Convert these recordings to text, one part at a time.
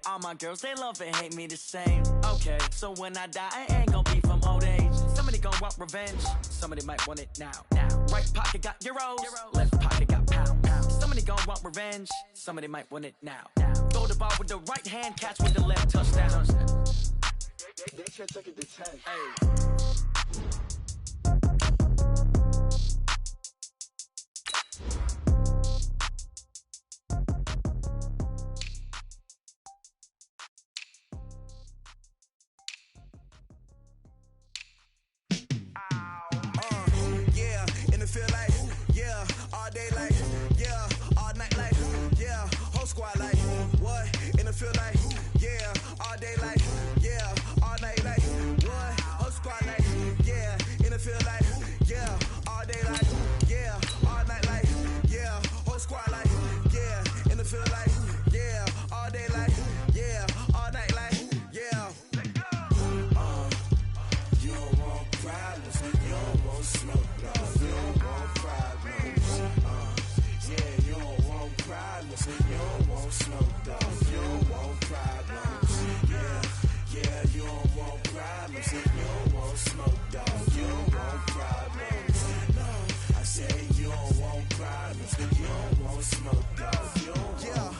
All my girls, they love and hate me the same. Okay, so when I die, I ain't gonna be from old age. Somebody gonna want revenge, somebody might want it now. Right pocket got euros, left pocket got pounds. Somebody gonna want revenge, somebody might want it now. Throw the ball with the right hand, catch with the left, touchdown. They can't take it to 10. Feel like, yeah, all day like, yeah, all night like, yeah, whole squad like, what? In the feel like, yeah, all day like, yeah, all night like, what? Whole squad like, yeah, in the feel like, yeah, all day like, yeah, all night like, yeah, whole squad like, yeah, in the feel like, yeah, all day like, yeah, all night like, yeah. You don't want problems, you don't want smoke, you don't want problems. Yeah, you don't want problems, you don't want smoke, dog. You don't want problems. Yeah, you don't want problems, you don't want smoke, dog. You don't want problems. No, I say you don't want problems, you don't want smoke, dog. You don't want.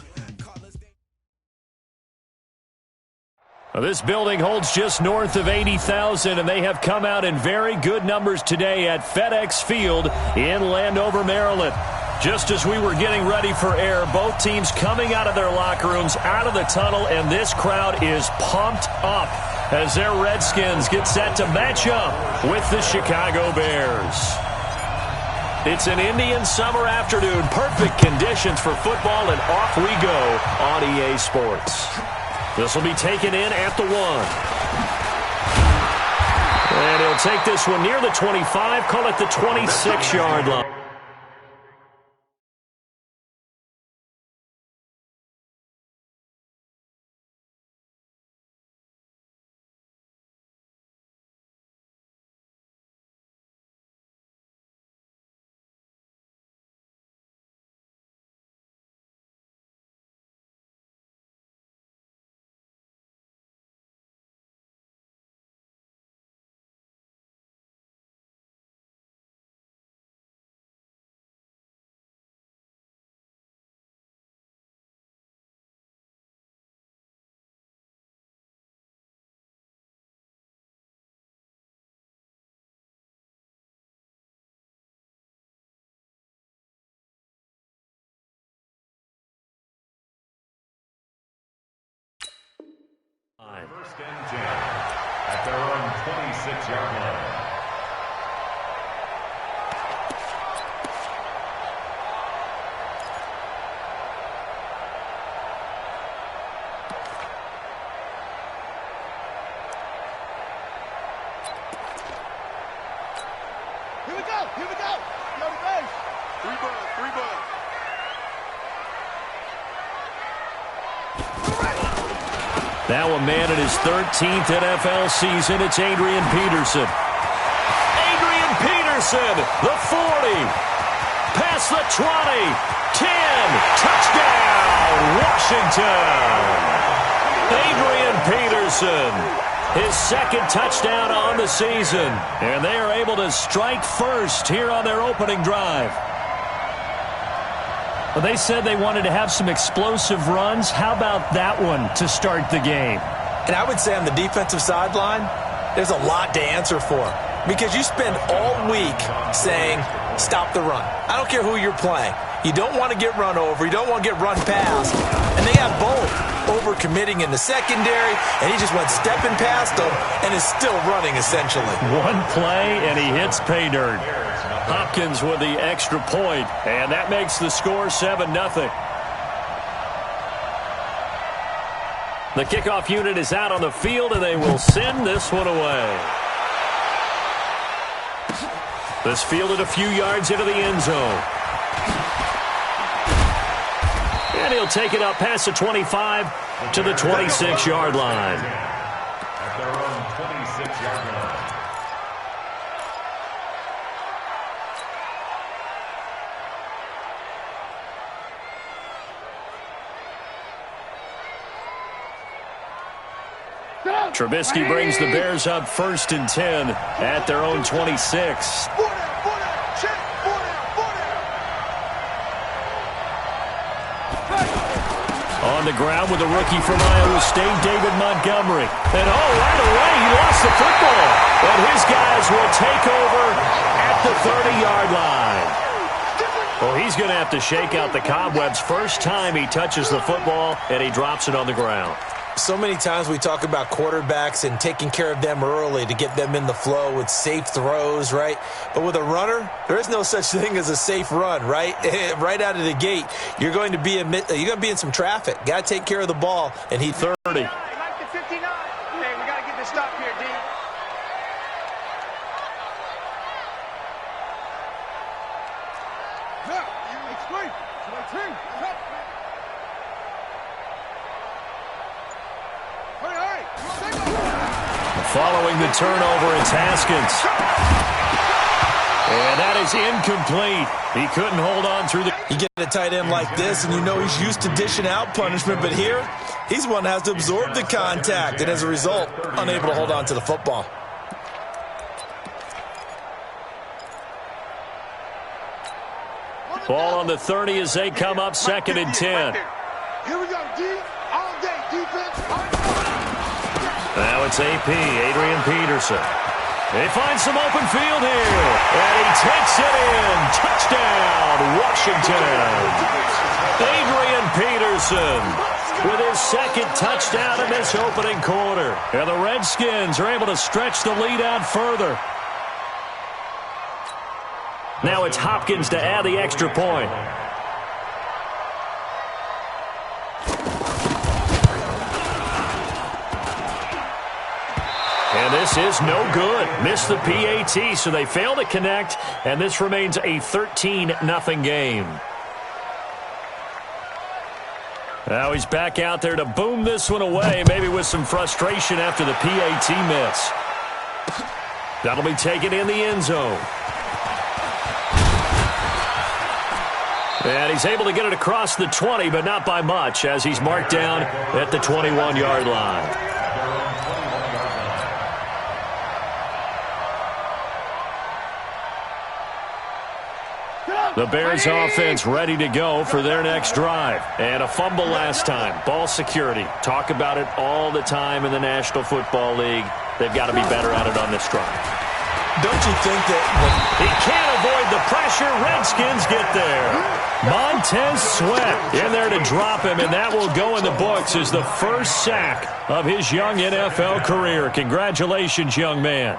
This building holds just north of 80,000, and they have come out in very good numbers today at FedEx Field in Landover, Maryland. Just as we were getting ready for air, both teams coming out of their locker rooms, out of the tunnel, and this crowd is pumped up as their Redskins get set to match up with the Chicago Bears. It's an Indian summer afternoon, perfect conditions for football, and off we go on EA Sports. This will be taken in at the 1. And he'll take this one near the 25, call it the 26-yard line. First and 10 at their own 26-yard line. Here we go. Go to base. Three ball. Now a man in his 13th NFL season, it's Adrian Peterson. Adrian Peterson, the 40, past the 20, 10, touchdown, Washington. Adrian Peterson, his second touchdown on the season, and they are able to strike first here on their opening drive. Well, they said they wanted to have some explosive runs. How about that one to start the game? And I would say on the defensive sideline, there's a lot to answer for. Because you spend all week saying, stop the run. I don't care who you're playing. You don't want to get run over. You don't want to get run past. And they have both. Overcommitting in the secondary, and he just went stepping past them and is still running, essentially. One play, and he hits pay dirt. Hopkins with the extra point, and that makes the score 7-0. The kickoff unit is out on the field, and they will send this one away. This fielded a few yards into the end zone. And he'll take it up past the 25 to the 26-yard line. At their own 26-yard line. Trubisky brings the Bears up 1st and 10 at their own 26. On the ground with a rookie from Iowa State, David Montgomery. And right away, he lost the football. And his guys will take over at the 30-yard line. Well, he's going to have to shake out the cobwebs. First time he touches the football, and he drops it on the ground. So many times we talk about quarterbacks and taking care of them early to get them in the flow with safe throws, right? But with a runner, there is no such thing as a safe run, right? Right out of the gate, you're going to be in some traffic. Got to take care of the ball, and he 30. Like the 59. Hey, we got to get this stop here, D. Following the turnover, it's Haskins. And that is incomplete. He couldn't hold on through the... You get a tight end like this, and you know he's used to dishing out punishment, but here, he's one that has to absorb the contact, and as a result, unable to hold on to the football. Ball on the 30 as they come up 2nd and 10. Here we go, D. All day, defense. Now it's AP, Adrian Peterson. They find some open field here. And he takes it in. Touchdown, Washington. Adrian Peterson with his 2nd touchdown in this opening quarter. And the Redskins are able to stretch the lead out further. Now it's Hopkins to add the extra point. And this is no good. Missed the PAT, so they fail to connect, and this remains a 13-0 game. Now he's back out there to boom this one away, maybe with some frustration after the PAT miss. That'll be taken in the end zone. And he's able to get it across the 20, but not by much, as he's marked down at the 21-yard line. The Bears offense ready to go for their next drive. And a fumble last time. Ball security. Talk about it all the time in the National Football League. They've got to be better at it on this drive. Don't you think that... He can't avoid the pressure. Redskins get there. Montez Sweat in there to drop him, and that will go in the books as the first sack of his young NFL career. Congratulations, young man.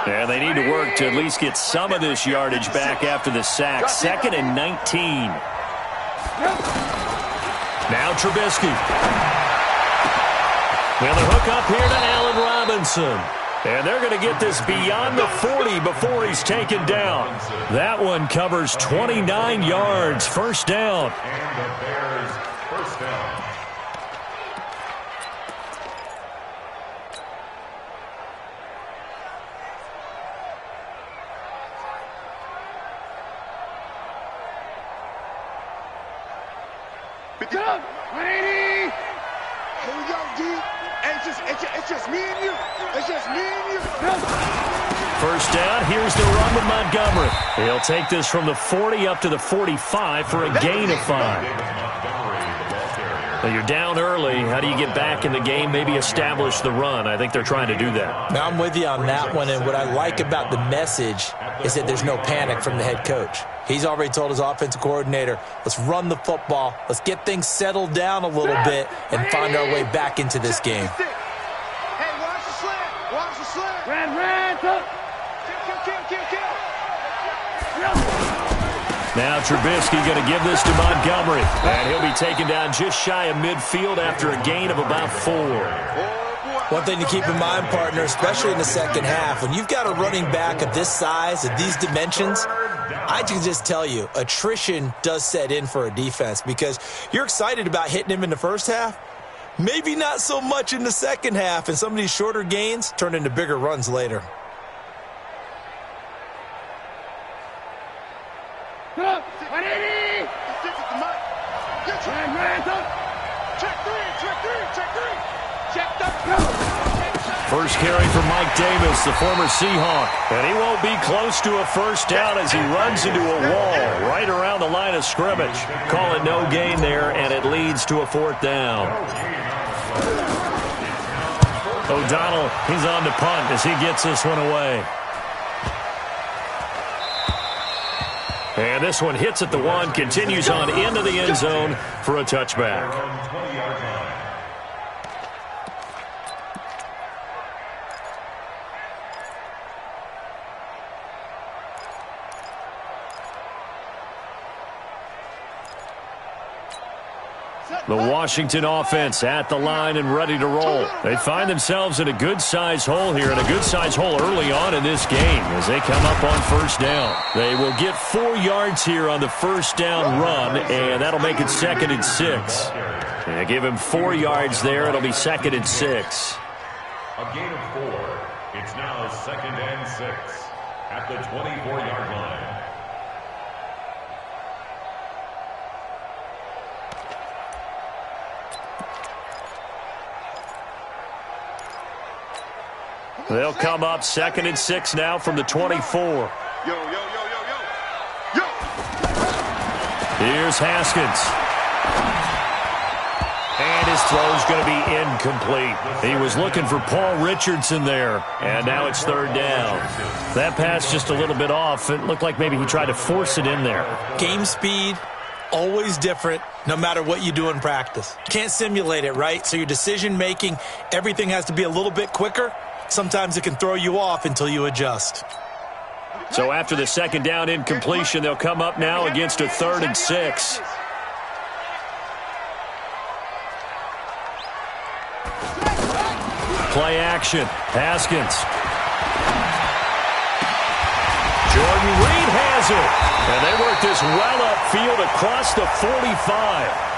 And they need to work to at least get some of this yardage back after the sack. 2nd and 19. Now Trubisky. And the hook up here to Allen Robinson. And they're going to get this beyond the 40 before he's taken down. That one covers 29 yards. First down. And the Bears first down. Down, 180. Here we go, D. It's just me and you. It's just me and you. First down, here's the run with Montgomery. He'll take this from the 40 up to the 45 for a gain of 5. Well, you're down early. How do you get back in the game, maybe establish the run? I think they're trying to do that. Now, I'm with you on that one, and what I like about the message is that there's no panic from the head coach. He's already told his offensive coordinator, let's run the football, let's get things settled down a little bit, and find our way back into this game. Hey, watch the slant. Watch the slant. Ran, kill. Now Trubisky going to give this to Montgomery. And he'll be taken down just shy of midfield after a gain of about 4. One thing to keep in mind, partner, especially in the second half, when you've got a running back of this size, of these dimensions, I can just tell you, attrition does set in for a defense because you're excited about hitting him in the first half, Maybe not so much in the second half, and some of these shorter gains turn into bigger runs later. First carry for Mike Davis, the former Seahawk. And he won't be close to a first down as he runs into a wall right around the line of scrimmage. Call it no gain there, and it leads to a fourth down. O'Donnell, he's on the punt as he gets this one away. And this one hits at the one, continues on into the end zone for a touchback. The Washington offense at the line and ready to roll. They find themselves in a good-sized hole here, and a good-sized hole early on in this game as they come up on first down. They will get 4 yards here on the first down run, and that'll make it 2nd and 6. And give him 4 yards there. It'll be 2nd and 6. A gain of 4. It's now 2nd and 6 at the 24-yard line. They'll come up 2nd and 6 now from the 24. Here's Haskins. And his throw's going to be incomplete. He was looking for Paul Richardson there, and now it's 3rd down. That pass just a little bit off. It looked like maybe he tried to force it in there. Game speed, always different, no matter what you do in practice. Can't simulate it, right? So your decision-making, everything has to be a little bit quicker. Sometimes it can throw you off until you adjust. So after the 2nd down incompletion, they'll come up now against a 3rd and 6. Play action. Haskins. Jordan Reed has it. And they work this well upfield across the 45.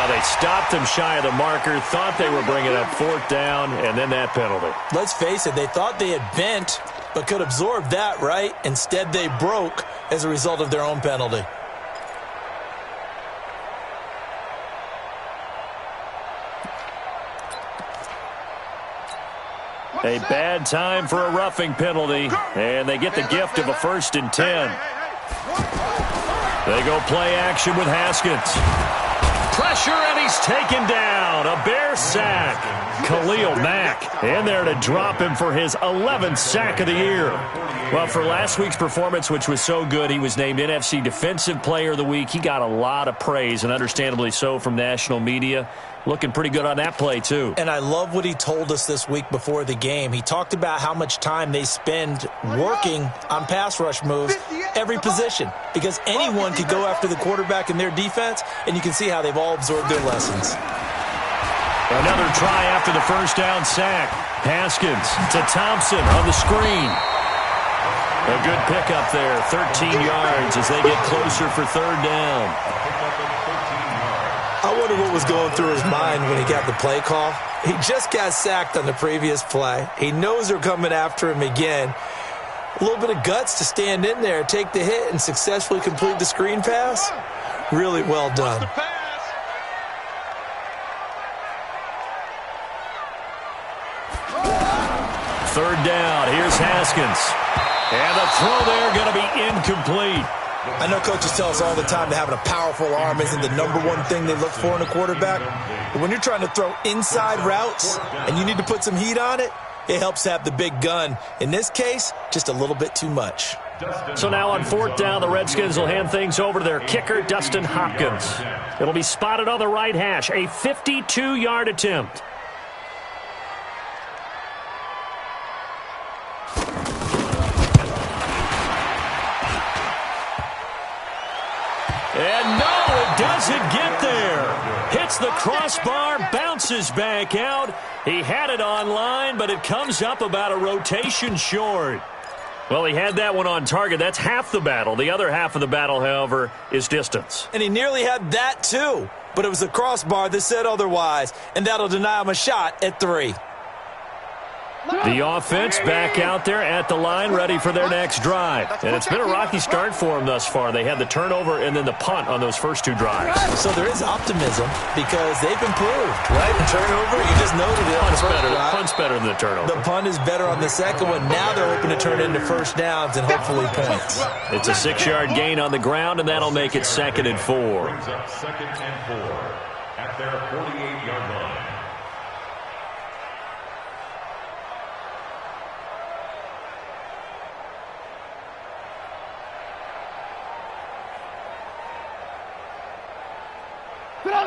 They stopped him shy of the marker, thought they were bringing up 4th down, and then that penalty. Let's face it, they thought they had bent, but could absorb that, right? Instead, they broke as a result of their own penalty. A bad time for a roughing penalty, and they get the gift of a 1st and 10. They go play action with Haskins. Pressure, and he's taken down. A Bear sack. Khalil Mack in there to drop him for his 11th sack of the year. Well, for last week's performance, which was so good, he was named NFC Defensive Player of the Week. He got a lot of praise, and understandably so, from national media. Looking pretty good on that play, too. And I love what he told us this week before the game. He talked about how much time they spend working on pass rush moves, every position, because anyone could go after the quarterback in their defense, and you can see how they've all absorbed their lessons. Another try after the first down sack. Haskins to Thompson on the screen. A good pickup there, 13 yards as they get closer for 3rd down. I wonder what was going through his mind when he got the play call. He just got sacked on the previous play. He knows they're coming after him again. A little bit of guts to stand in there, take the hit, and successfully complete the screen pass. Really well done. 3rd down. Here's Haskins. And the throw there going to be incomplete. I know coaches tell us all the time that having a powerful arm isn't the #1 thing they look for in a quarterback. But when you're trying to throw inside routes and you need to put some heat on it, it helps to have the big gun. In this case, just a little bit too much. So now on 4th down, the Redskins will hand things over to their kicker, Dustin Hopkins. It'll be spotted on the right hash, a 52-yard attempt. And no, it doesn't get there. Hits the crossbar, bounces back out. He had it on line, but it comes up about a rotation short. Well, he had that one on target. That's half the battle. The other half of the battle, however, is distance. And he nearly had that too, but it was the crossbar that said otherwise, and that'll deny him a shot at 3. The offense back out there at the line, ready for their next drive. And it's been a rocky start for them thus far. They had the turnover and then the punt on those first 2 drives. So there is optimism because they've improved, right? The turnover, you just noted it. Punt's better than the turnover. The punt is better on the second one. Now they're hoping to turn it into first downs and hopefully points. It's a 6-yard gain on the ground, and that'll make it 2nd and 4. Brings up 2nd and 4 at their 48-yard line.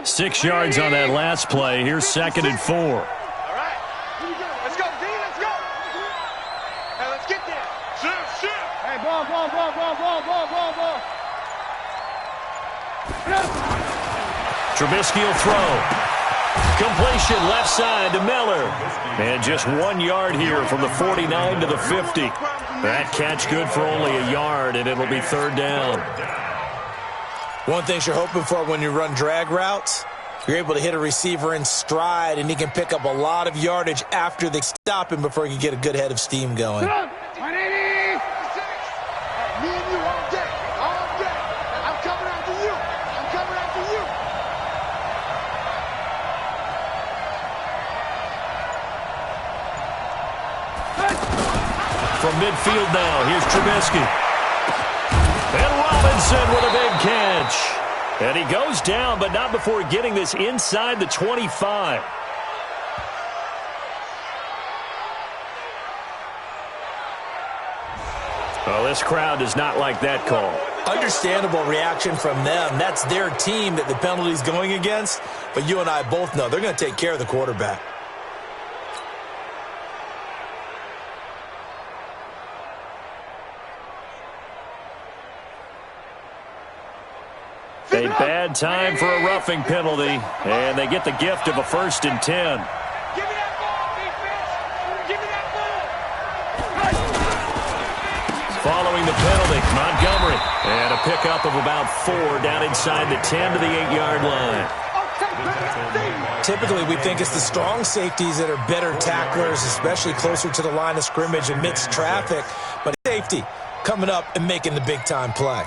Six yards on that last play. Here's 2nd and 4. All right. Here we go. Let's go, D. Let's go. Hey, let's get there. Shoot. Hey, ball. Trubisky will throw. Completion left side to Miller. And just 1 yard here from the 49 to the 50. That catch good for only a yard, and it'll be 3rd down. One thing you're hoping for when you run drag routes, you're able to hit a receiver in stride, and he can pick up a lot of yardage after they stop him before he can get a good head of steam going. 180. Me and you all day. I'm coming after you. From midfield now, here's Trubisky. And Robinson with a big catch. And he goes down, but not before getting this inside the 25. Well, this crowd does not like that call. Understandable reaction from them. That's their team that the penalty's going against. But you and I both know they're going to take care of the quarterback. A bad time for a roughing penalty, and they get the gift of a 1st and 10. Give me that ball, defense. Give me that ball. Following the penalty, Montgomery, and a pickup of about 4 down inside the 10 to the 8-yard line. Typically, we think it's the strong safeties that are better tacklers, especially closer to the line of scrimmage amidst traffic. But safety coming up and making the big-time play.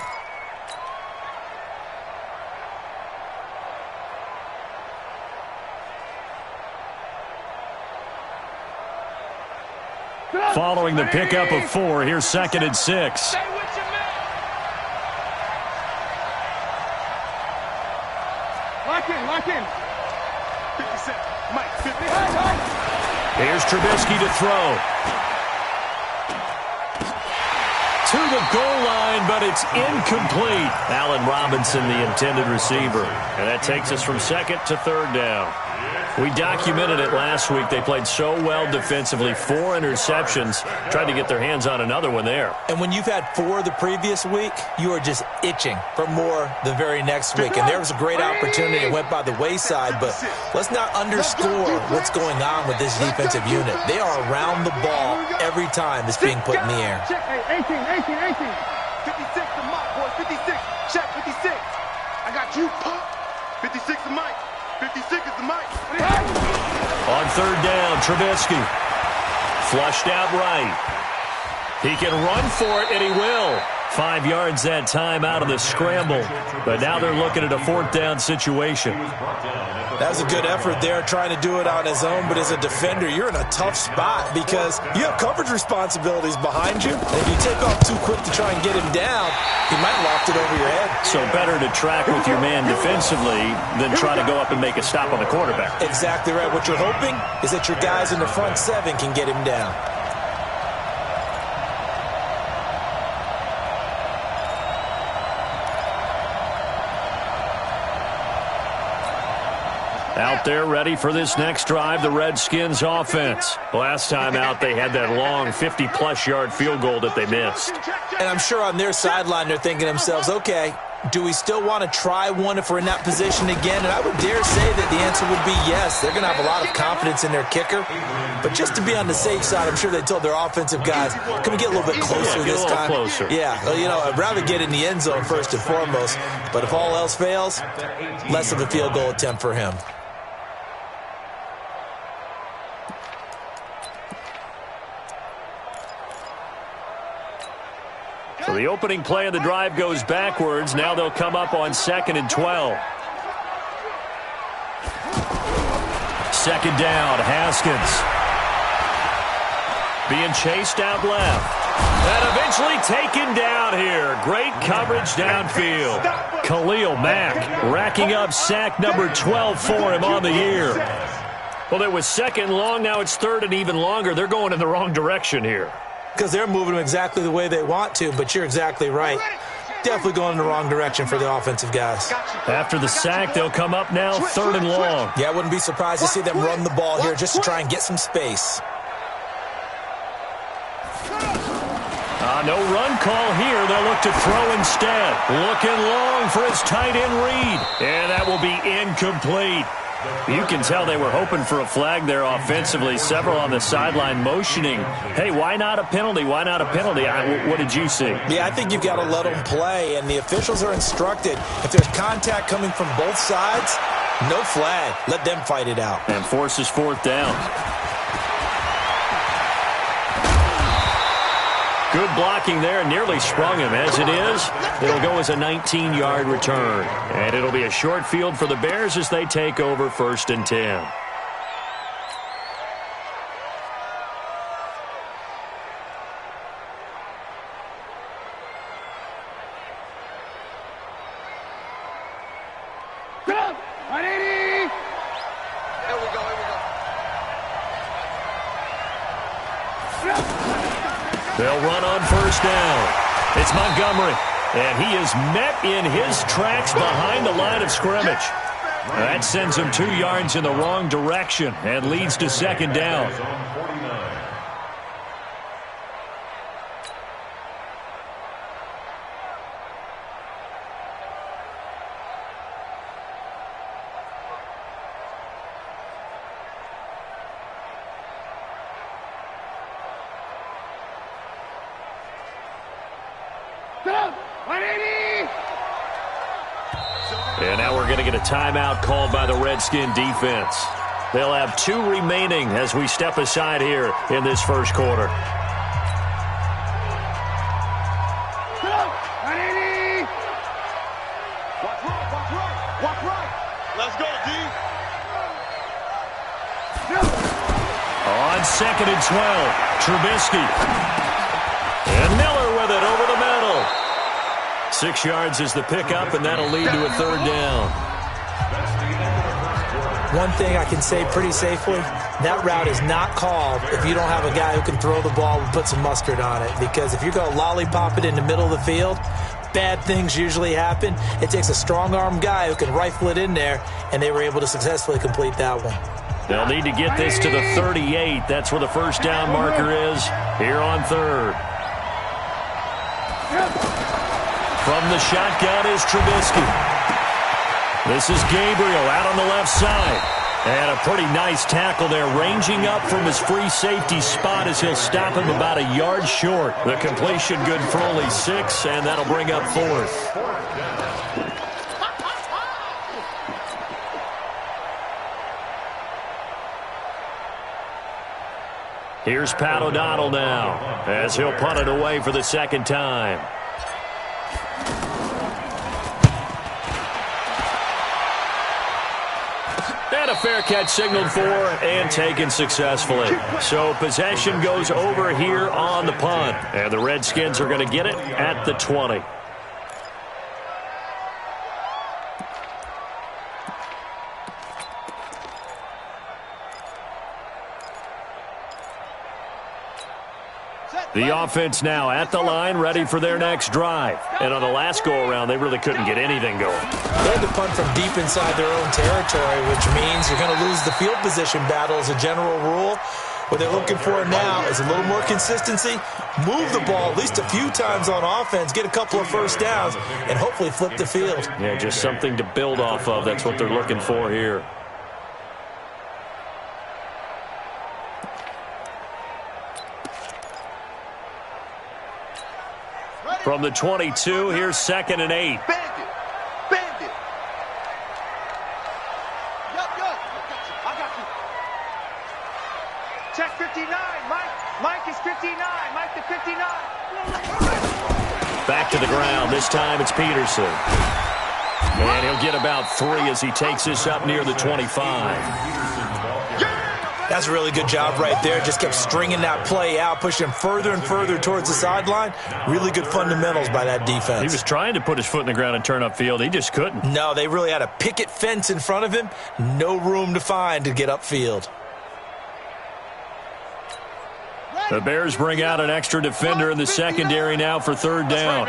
Following the pickup of 4, here's 2nd and 6. Lock in. 50 Mike, 50. Here's Trubisky to throw. To the goal line, but it's incomplete. Allen Robinson, the intended receiver. And that takes us from 2nd to 3rd down. We documented it last week. They played so well defensively. 4 interceptions. Tried to get their hands on another one there. And when you've had 4 the previous week, you are just itching for more the very next week. And there was a great opportunity. It went by the wayside, but let's not underscore what's going on with this defensive unit. They are around the ball every time it's being put in the air. 18. 56 to Mike, boy. 56. Check 56. I got you, pump. 56 to Mike. 56 is the Mike. On 3rd down, Trubisky. Flushed out right. He can run for it, and he will. 5 yards that time out of the scramble. But now they're looking at a 4th down situation. That was a good effort there, trying to do it on his own. But as a defender, you're in a tough spot because you have coverage responsibilities behind you. And if you take off too quick to try and get him down, he might loft it over your head. So better to track with your man defensively than try to go up and make a stop on the quarterback. Exactly right. What you're hoping is that your guys in the front 7 can get him down. Out there ready for this next drive, the Redskins offense. Last time out, they had that long 50-plus yard field goal that they missed. And I'm sure on their sideline they're thinking to themselves, okay, do we still want to try one if we're in that position again? And I would dare say that the answer would be yes. They're going to have a lot of confidence in their kicker. But just to be on the safe side, I'm sure they told their offensive guys, can we get a little bit closer this time? Closer. Yeah, I'd rather get in the end zone first and foremost. But if all else fails, less of a field goal attempt for him. So the opening play of the drive goes backwards. Now they'll come up on 2nd and 12. Second down, Haskins. Being chased out left. And eventually taken down here. Great coverage downfield. Khalil Mack racking up sack number 12 for him on the year. Well, it was 2nd long. Now it's 3rd and even longer. They're going in the wrong direction here. Because they're moving them exactly the way they want to, but you're exactly right. Definitely going in the wrong direction for the offensive guys. After the sack, they'll come up now 3rd and long. Yeah, I wouldn't be surprised to see them run the ball here just to try and get some space. No run call here. They'll look to throw instead. Looking long for his tight end Reed. And that will be incomplete. You can tell they were hoping for a flag there offensively. Several on the sideline motioning. Hey, why not a penalty? Why not a penalty? What did you see? Yeah, I think you've got to let them play, and the officials are instructed. If there's contact coming from both sides, no flag. Let them fight it out. And forces 4th down. Good blocking there, nearly sprung him. As it is, it'll go as a 19-yard return. And it'll be a short field for the Bears as they take over 1st and 10. They'll run on 1st down. It's Montgomery, and he is met in his tracks behind the line of scrimmage. That sends him 2 yards in the wrong direction and leads to 2nd down. And now we're going to get a timeout called by the Redskin defense. They'll have 2 remaining as we step aside here in this first quarter. Walk right. Let's go, D. On 2nd and 12, Trubisky. And Miller with it over the middle. 6 yards is the pickup, and that'll lead to a 3rd down. One thing I can say pretty safely, that route is not called if you don't have a guy who can throw the ball and put some mustard on it. Because if you're going to lollipop it in the middle of the field, bad things usually happen. It takes a strong-arm guy who can rifle it in there, and they were able to successfully complete that one. They'll need to get this to the 38. That's where the 1st down marker is here on 3rd. From the shotgun is Trubisky. This is Gabriel out on the left side. And a pretty nice tackle there, ranging up from his free safety spot as he'll stop him about a yard short. The completion good for only 6, and that'll bring up 4th. Here's Pat O'Donnell now as he'll punt it away for the 2nd time. And a fair catch signaled for and taken successfully. So possession goes over here on the punt. And the Redskins are going to get it at the 20. The offense now at the line, ready for their next drive. And on the last go-around, they really couldn't get anything going. They had to punt from deep inside their own territory, which means you're going to lose the field position battle as a general rule. What they're looking for now is a little more consistency, move the ball at least a few times on offense, get a couple of first downs, and hopefully flip the field. Yeah, just something to build off of. That's what they're looking for here. From the 22, here's 2nd and 8. Bandit. Bandit. Yup. I got you. Check 59. Mike is 59. Mike to 59. Back to the ground. This time it's Peterson. And he'll get about 3 as he takes this up near the 25. That's a really good job right there. Just kept stringing that play out, pushing further and further towards the sideline. Really good fundamentals by that defense. He was trying to put his foot in the ground and turn upfield. He just couldn't. No, they really had a picket fence in front of him. No room to find to get upfield. The Bears bring out an extra defender in the secondary now for 3rd down.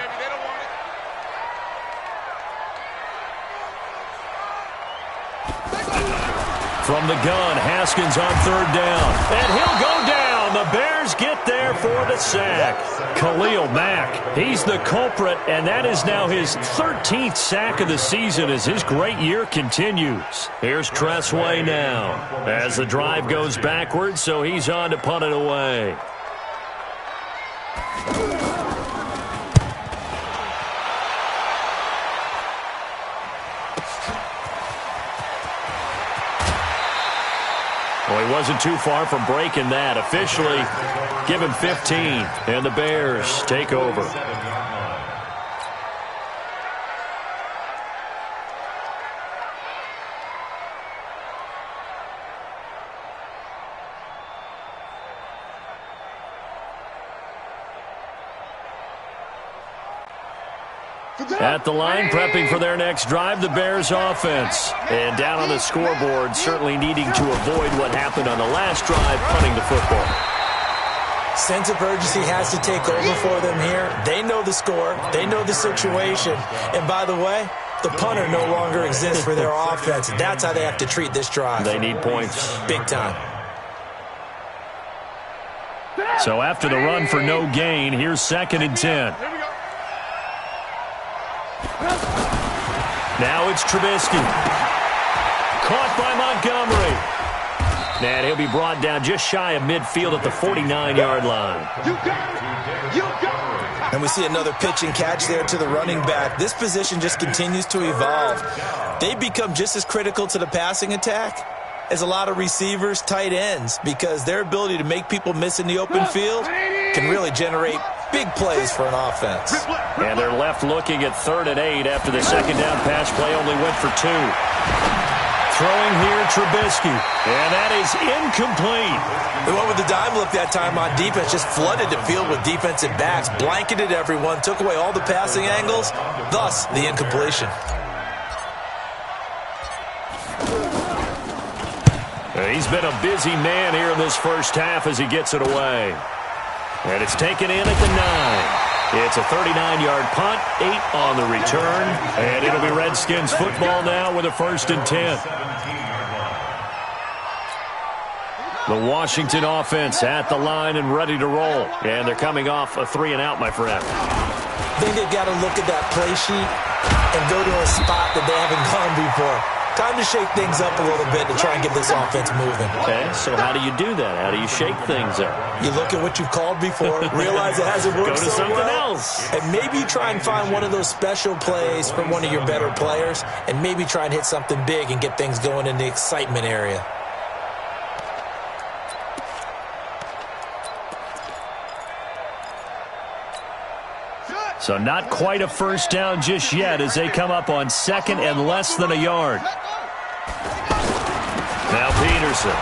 From the gun, Haskins on 3rd down. And he'll go down. The Bears get there for the sack. Khalil Mack, he's the culprit, and that is now his 13th sack of the season as his great year continues. Here's Tressway now as the drive goes backwards, so he's on to punt it away. Well, he wasn't too far from breaking that. Officially, give him 15, and the Bears take over. At the line, prepping for their next drive, the Bears offense. And down on the scoreboard, certainly needing to avoid what happened on the last drive, punting the football. Sense of urgency has to take over for them here. They know the score. They know the situation. And by the way, the punter no longer exists for their offense. That's how they have to treat this drive. They need points. Big time. So after the run for no gain, here's 2nd and 10. Now it's Trubisky. Caught by Montgomery. And he'll be brought down just shy of midfield at the 49-yard line. You got it. You got it. And we see another pitch and catch there to the running back. This position just continues to evolve. They become just as critical to the passing attack as a lot of receivers, tight ends, because their ability to make people miss in the open field can really generate big plays for an offense. And they're left looking at 3rd and 8 after the 2nd down pass play only went for 2. Throwing here, Trubisky. And that is incomplete. They went with the dime look that time on defense, just flooded the field with defensive backs, blanketed everyone, took away all the passing angles, thus the incompletion. He's been a busy man here in this first half as he gets it away. And it's taken in at the 9. It's a 39-yard punt, 8 on the return. And it'll be Redskins football now with a 1st and 10. The Washington offense at the line and ready to roll. And they're coming off a 3-and-out, my friend. I think they've got to look at that play sheet and go to a spot that they haven't gone before. Time to shake things up a little bit to try and get this offense moving. Okay, so how do you do that? How do you shake things up? You look at what you've called before, realize it hasn't worked Go to so something well, else. and maybe try and find one of those special plays from one of your better players, and maybe try and hit something big and get things going in the excitement area. So not quite a first down just yet as they come up on 2nd and less than a yard. Now Peterson.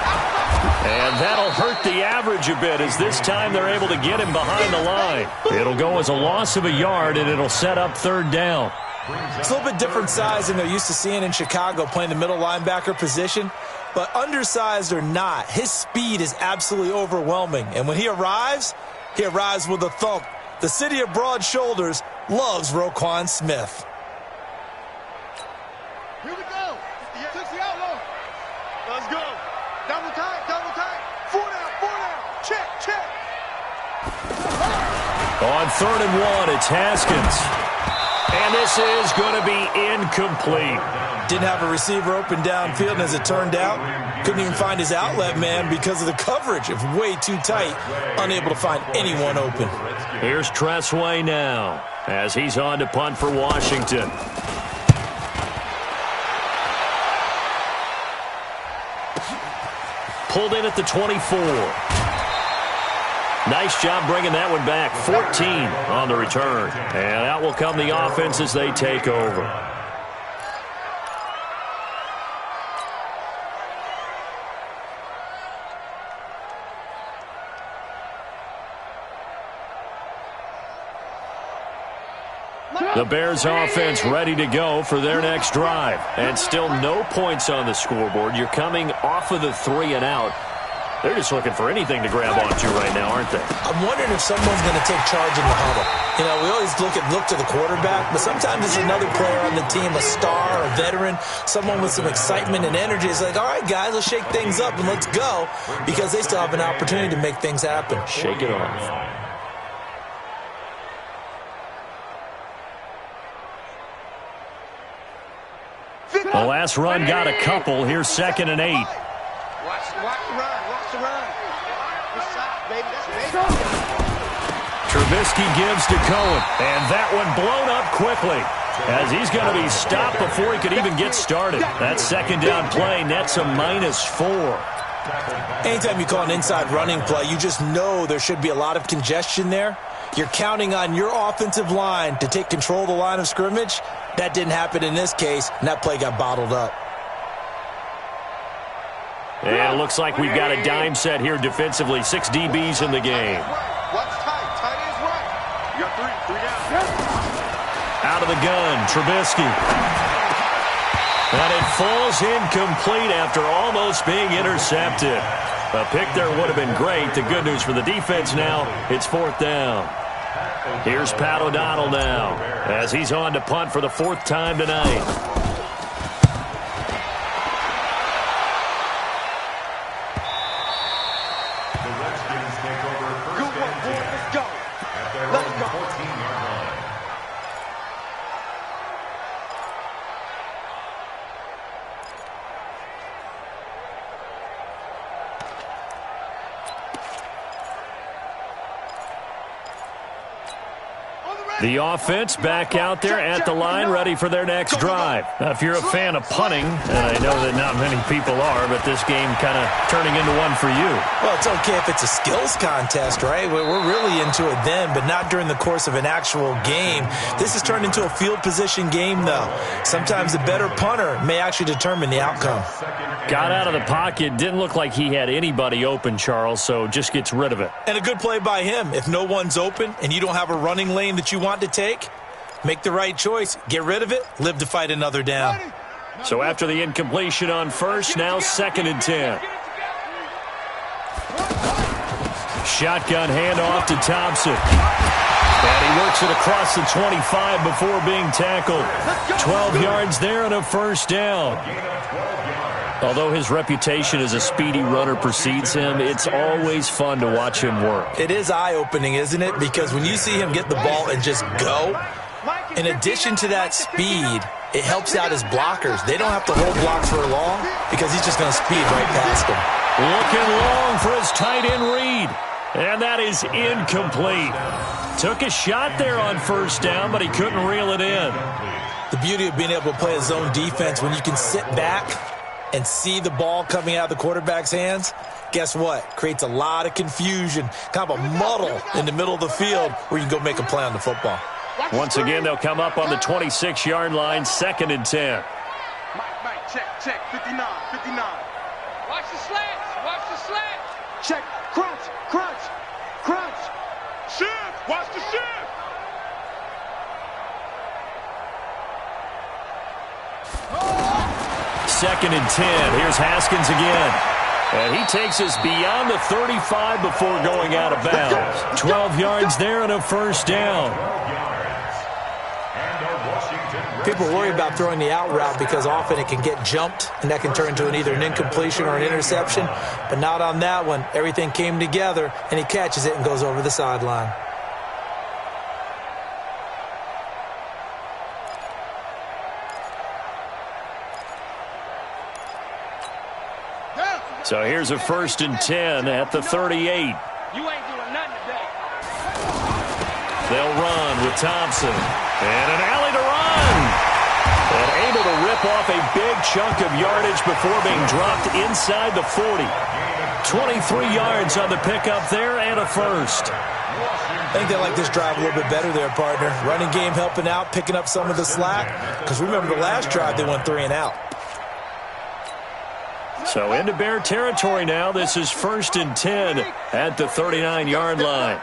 And that'll hurt the average a bit as this time they're able to get him behind the line. It'll go as a loss of a yard, and it'll set up 3rd down. It's a little bit different size than they're used to seeing in Chicago, playing the middle linebacker position. But undersized or not, his speed is absolutely overwhelming. And when he arrives with a thump. The city of broad shoulders loves Roquan Smith. Here we go. Took the outlaw. Let's go. Double time. 4 down. check. On 3rd and 1, it's Haskins. And this is going to be incomplete. Didn't have a receiver open downfield, and as it turned out, couldn't even find his outlet man because of the coverage. It's way too tight, unable to find anyone open. Here's Tressway now as he's on to punt for Washington. Pulled in at the 24. Nice job bringing that one back. 14 on the return. And out will come the offense as they take over. The Bears offense ready to go for their next drive. And still no points on the scoreboard. You're coming off of the 3 and out. They're just looking for anything to grab onto right now, aren't they? I'm wondering if someone's going to take charge in the huddle. You know, we always look to the quarterback, but sometimes it's another player on the team, a star, a veteran, someone with some excitement and energy. It's like, all right, guys, let's shake things up and let's go, because they still have an opportunity to make things happen. Shake it off. The last run got a couple. Here's 2nd and 8. Watch the run. This side, baby. That's big. Trubisky gives to Cohen, and that one blown up quickly as he's going to be stopped before he could even get started. That 2nd down play nets a -4. Anytime you call an inside running play, you just know there should be a lot of congestion there. You're counting on your offensive line to take control of the line of scrimmage. That didn't happen in this case, and that play got bottled up. And it looks like we've got a dime set here defensively. 6 DBs in the game. Watch tight. Tight is right. You got three down. Out of the gun, Trubisky. And it falls incomplete after almost being intercepted. A pick there would have been great. The good news for the defense now, it's 4th down. Here's Pat O'Donnell now as he's on to punt for the 4th time tonight. The Redskins take over first and 10 Let's go. at their own 14-yard line. The offense back out there at the line, ready for their next drive. Now, if you're a fan of punting, and I know that not many people are, but this game kind of turning into one for you. Well, it's okay if it's a skills contest, right? We're really into it then, but not during the course of an actual game. This has turned into a field position game, though. Sometimes the better punter may actually determine the outcome. Got out of the pocket. Didn't look like he had anybody open, Charles, so just gets rid of it. And a good play by him. If no one's open and you don't have a running lane that you want to take, make the right choice. Get rid of it. Live to fight another down. So after the incompletion on 1st, now 2nd and 10. Shotgun handoff to Thompson. And he works it across the 25 before being tackled. 12 yards there and a 1st down. Although his reputation as a speedy runner precedes him, it's always fun to watch him work. It is eye-opening, isn't it? Because when you see him get the ball and just go, in addition to that speed, it helps out his blockers. They don't have to hold blocks for long because he's just going to speed right past them. Looking long for his tight end read. And that is incomplete. Took a shot there on 1st down, but he couldn't reel it in. The beauty of being able to play a zone defense when you can sit back and see the ball coming out of the quarterback's hands, guess what? Creates a lot of confusion, kind of a muddle in the middle of the field where you can go make a play on the football. Once again, they'll come up on the 26-yard line, 2nd and 10. Mike, check, 59. Watch the slants. Check, crunch. Shift, watch the shift. Second and 10. Here's Haskins again. And he takes us beyond the 35 before going out of bounds. 12 yards there and a 1st down. And a Washington People worry about throwing the out route because often it can get jumped, and that can turn into either an incompletion or an interception. But not on that one. Everything came together, and he catches it and goes over the sideline. So here's a 1st and 10 at the 38. You ain't doing nothing today. They'll run with Thompson. And an alley to run. And able to rip off a big chunk of yardage before being dropped inside the 40. 23 yards on the pickup there and a first. I think they like this drive a little bit better there, partner. Running game helping out, picking up some of the slack. Because remember the last drive they went 3 and out. So into Bear territory now. This is 1st and 10 at the 39-yard line.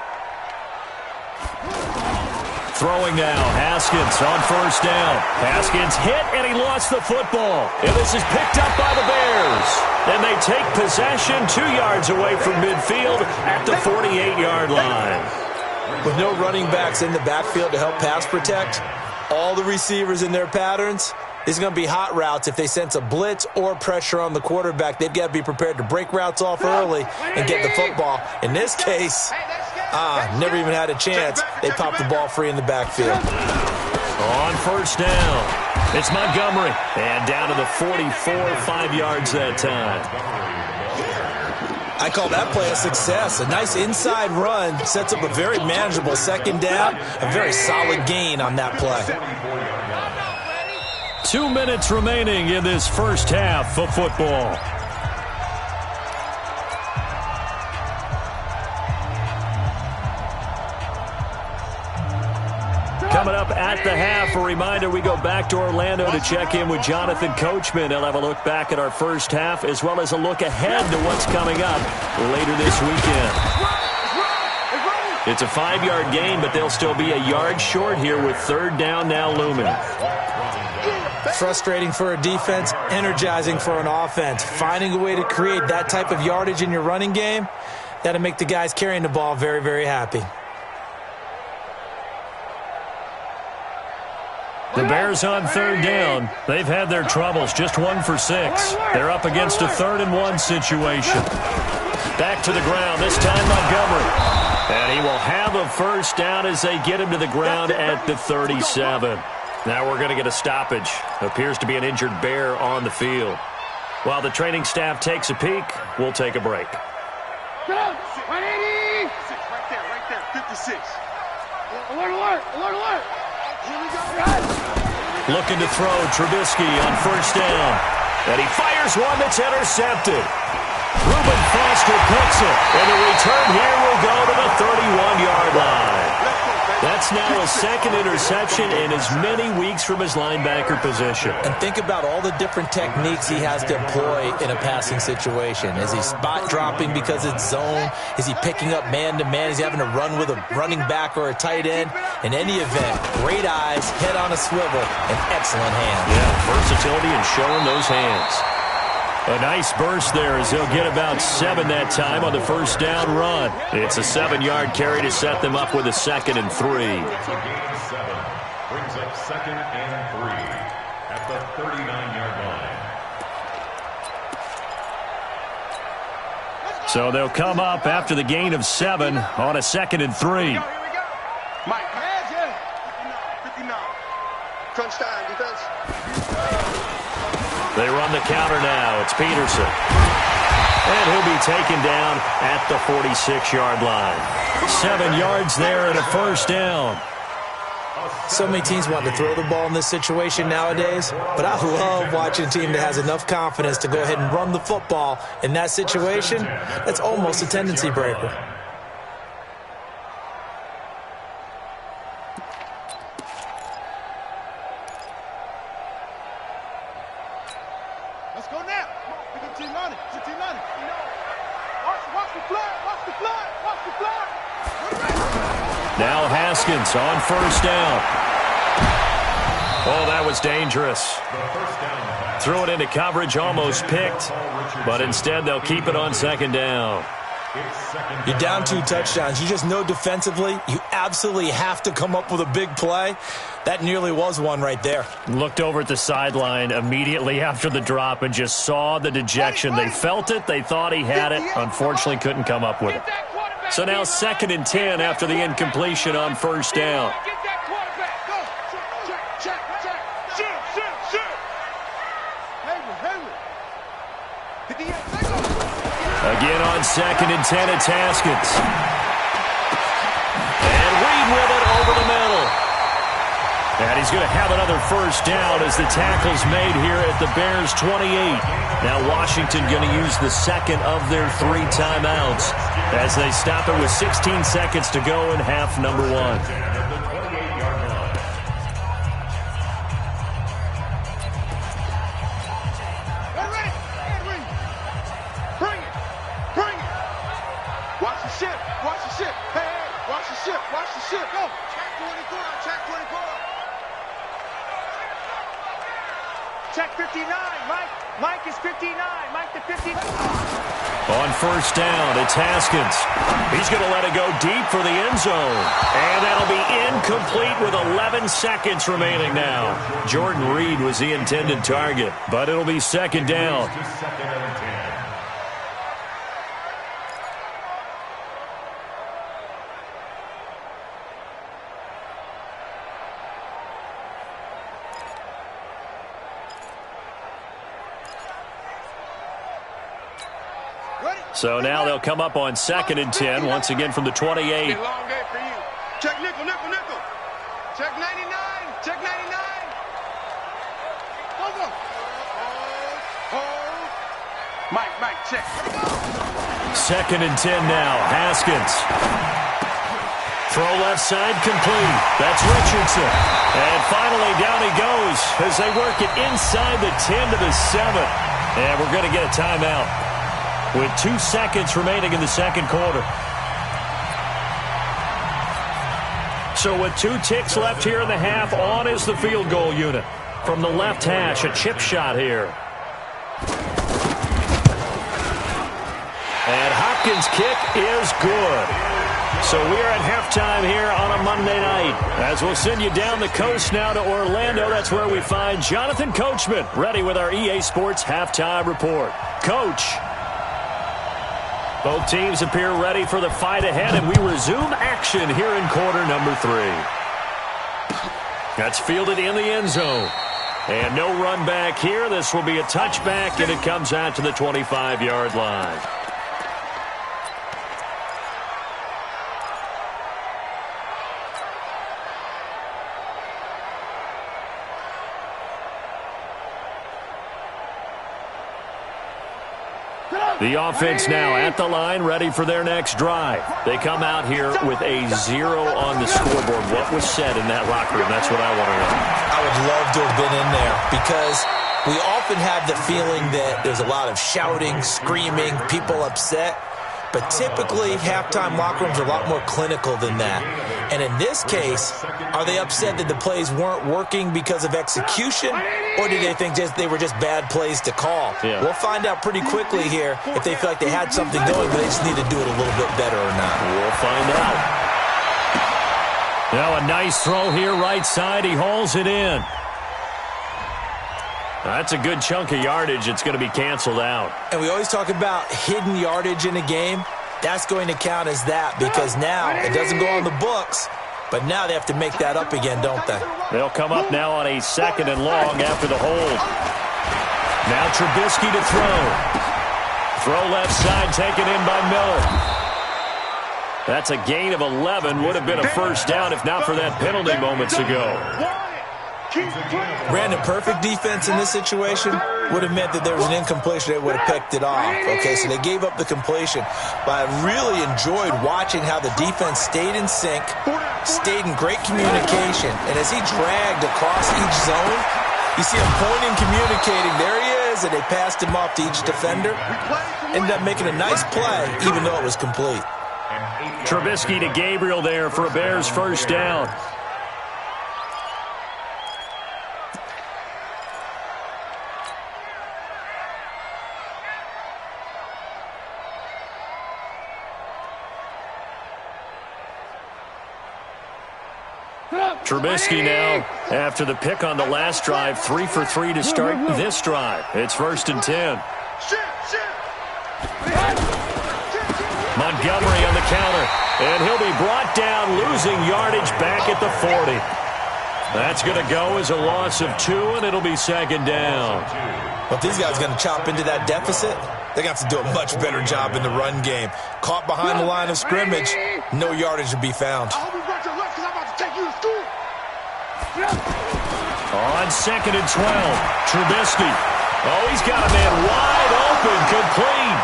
Throwing now, Haskins on 1st down. Haskins hit, and he lost the football. And this is picked up by the Bears. And they take possession 2 yards away from midfield at the 48-yard line. With no running backs in the backfield to help pass protect, all the receivers in their patterns, these are going to be hot routes. If they sense a blitz or pressure on the quarterback, they've got to be prepared to break routes off early and get the football. In this case, never even had a chance. They popped the ball free in the backfield. On 1st down, it's Montgomery. And down to the 44, 5 yards that time. I call that play a success. A nice inside run sets up a very manageable 2nd down. A very solid gain on that play. 2 minutes remaining in this first half of football. Coming up at the half, a reminder, we go back to Orlando to check in with Jonathan Coachman. He'll have a look back at our first half as well as a look ahead to what's coming up later this weekend. It's a 5-yard gain, but they'll still be a yard short here with 3rd down now looming. Frustrating for a defense, energizing for an offense. Finding a way to create that type of yardage in your running game, that'll make the guys carrying the ball very, very happy. The Bears on 3rd down. They've had their troubles, just 1 for 6. They're up against a 3rd and 1 situation. Back to the ground, this time Montgomery. And he will have a 1st down as they get him to the ground at the 37. Now we're going to get a stoppage. Appears to be an injured Bear on the field. While the training staff takes a peek, we'll take a break. 180! Right there, 56. Alert! Here we go. Looking to throw, Trubisky on 1st down. And he fires one that's intercepted. Reuben Foster picks it. And the return here will go to the 31-yard line. That's now a 2nd interception in as many weeks from his linebacker position. And think about all the different techniques he has to employ in a passing situation. Is he spot dropping because it's zone? Is he picking up man-to-man? Is he having to run with a running back or a tight end? In any event, great eyes, head on a swivel, and excellent hands. Yeah, versatility and showing those hands. A nice burst there as they'll get about 7 that time on the 1st down run. It's a 7-yard carry to set them up with a 2nd and 3. Brings up 2nd and 3 at the 39-yard line. So they'll come up after the gain of 7 on a 2nd and 3. Here we go. Mike, 59. Crunch time, defense. They run the counter now. It's Peterson. And he'll be taken down at the 46-yard line. 7 yards there and a 1st down. So many teams want to throw the ball in this situation nowadays, but I love watching a team that has enough confidence to go ahead and run the football in that situation. That's almost a tendency breaker. Let's go now. Come on, we can team on it. Watch the flag. Now Haskins on 1st down. Oh, that was dangerous. Threw it into coverage, almost picked, but instead they'll keep it on 2nd down. You're down 2 touchdowns. You just know defensively you absolutely have to come up with a big play. That nearly was one right there. Looked over at the sideline immediately after the drop and just saw the dejection. They felt it. They thought he had it. Unfortunately, couldn't come up with it. So now 2nd and 10 after the incompletion on 1st down. Again on 2nd and 10, it's Haskins. And Reed with it over the middle. And he's going to have another 1st down as the tackle's made here at the Bears' 28. Now Washington going to use the 2nd of their 3 timeouts as they stop it with 16 seconds to go in half number 1. Check 59, Mike. Mike is 59. Mike to 59. On 1st down, it's Haskins. He's going to let it go deep for the end zone. And that'll be incomplete with 11 seconds remaining now. Jordan Reed was the intended target, but it'll be 2nd down. So now they'll come up on 2nd and 10, once again from the 28. Long day for you. Check nickel, nickel, nickel. Check 99. Check 99. Go, go. Hold. Mike, check. 2nd and 10 now. Haskins. Throw left side complete. That's Richardson. And finally down he goes as they work it inside the 10 to the 7. And we're going to get a timeout with 2 seconds remaining in the 2nd quarter. So with 2 ticks left here in the half, on is the field goal unit. From the left hash, a chip shot here. And Hopkins' kick is good. So we are at halftime here on a Monday night. As we'll send you down the coast now to Orlando. That's where we find Jonathan Coachman ready with our EA Sports Halftime Report. Coach. Both teams appear ready for the fight ahead, and we resume action here in quarter number 3. That's fielded in the end zone. And no run back here. This will be a touchback, and it comes out to the 25-yard line. The offense now at the line, ready for their next drive. They come out here with a 0 on the scoreboard. What was said in that locker room? That's what I want to know. I would love to have been in there because we often have the feeling that there's a lot of shouting, screaming, people upset. But typically, halftime locker rooms are a lot more clinical than that. And in this case, are they upset that the plays weren't working because of execution? Or do they think they were just bad plays to call? Yeah. We'll find out pretty quickly here if they feel like they had something going, but they just need to do it a little bit better or not. We'll find out. Now a nice throw here, right side. He hauls it in. That's a good chunk of yardage. It's going to be canceled out. And we always talk about hidden yardage in a game. That's going to count as that because now it doesn't go on the books, but now they have to make that up again, don't they? They'll come up now on a 2nd and long after the hold. Now Trubisky to throw. Throw left side, taken in by Miller. That's a gain of 11. Would have been a 1st down if not for that penalty moments ago. Brandon, perfect defense in this situation would have meant that there was an incompletion. They would have picked it off. Okay, so they gave up the completion. But I really enjoyed watching how the defense stayed in sync, stayed in great communication. And as he dragged across each zone, you see him pointing, communicating. There he is, and they passed him off to each defender. Ended up making a nice play, even though it was complete. Trubisky to Gabriel there for a Bears 1st down. Trubisky now, after the pick on the last drive, 3 for 3 to start this drive. It's 1st and 10. Montgomery on the counter, and he'll be brought down, losing yardage back at the 40. That's going to go as a loss of 2, and it'll be 2nd down. But these guys are going to chop into that deficit. They're going to have to do a much better job in the run game. Caught behind the line of scrimmage, no yardage to be found. On 2nd and 12, Trubisky. Oh, he's got a man wide open, complete.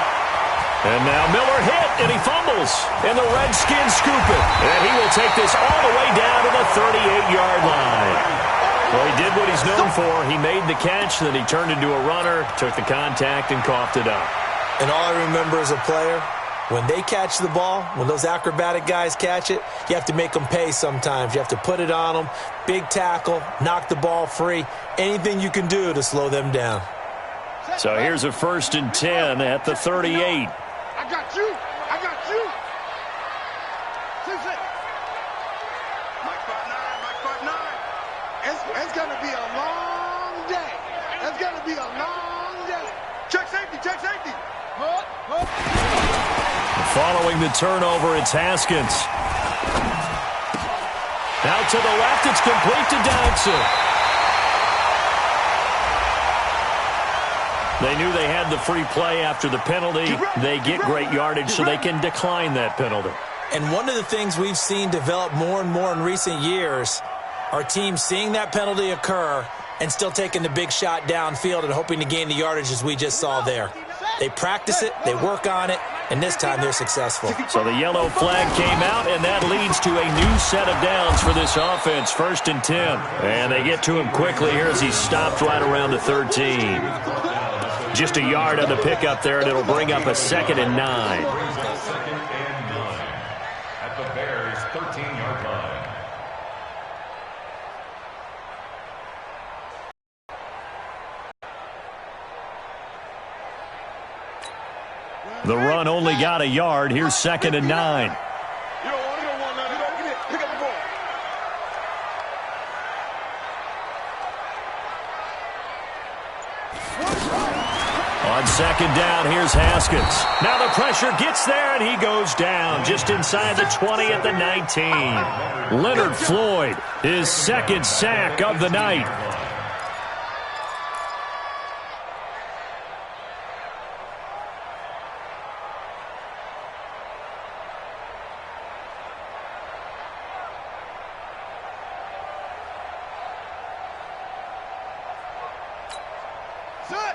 And now Miller hit, and he fumbles. And the Redskins scoop it. And he will take this all the way down to the 38-yard line. Well, he did what he's known for. He made the catch, then he turned into a runner, took the contact, and coughed it up. And all I remember as a player, when they catch the ball, when those acrobatic guys catch it, you have to make them pay sometimes. You have to put it on them, big tackle, knock the ball free, anything you can do to slow them down. So here's a 1st and 10 at the 38. I got you. I got you. Mike 5'9", Mike 5'9". It's going to be a long day. It's going to be a long day. Check safety, check safety. Following the turnover, it's Haskins. Out to the left, it's complete to Dodson. They knew they had the free play after the penalty. They get great yardage, so they can decline that penalty. And one of the things we've seen develop more and more in recent years are teams seeing that penalty occur and still taking the big shot downfield and hoping to gain the yardage as we just saw there. They practice it, they work on it, and this time they're successful. So the yellow flag came out, and that leads to a new set of downs for this offense, 1st and 10. And they get to him quickly here as he stopped right around the 13. Just a yard on the pickup there, and it'll bring up a 2nd and 9. At the Bears' 13-yard line. The run only got a yard. Here's 2nd and 9. On 2nd down, here's Haskins. Now the pressure gets there, and he goes down just inside the 20 at the 19. Leonard Floyd, his 2nd sack of the night.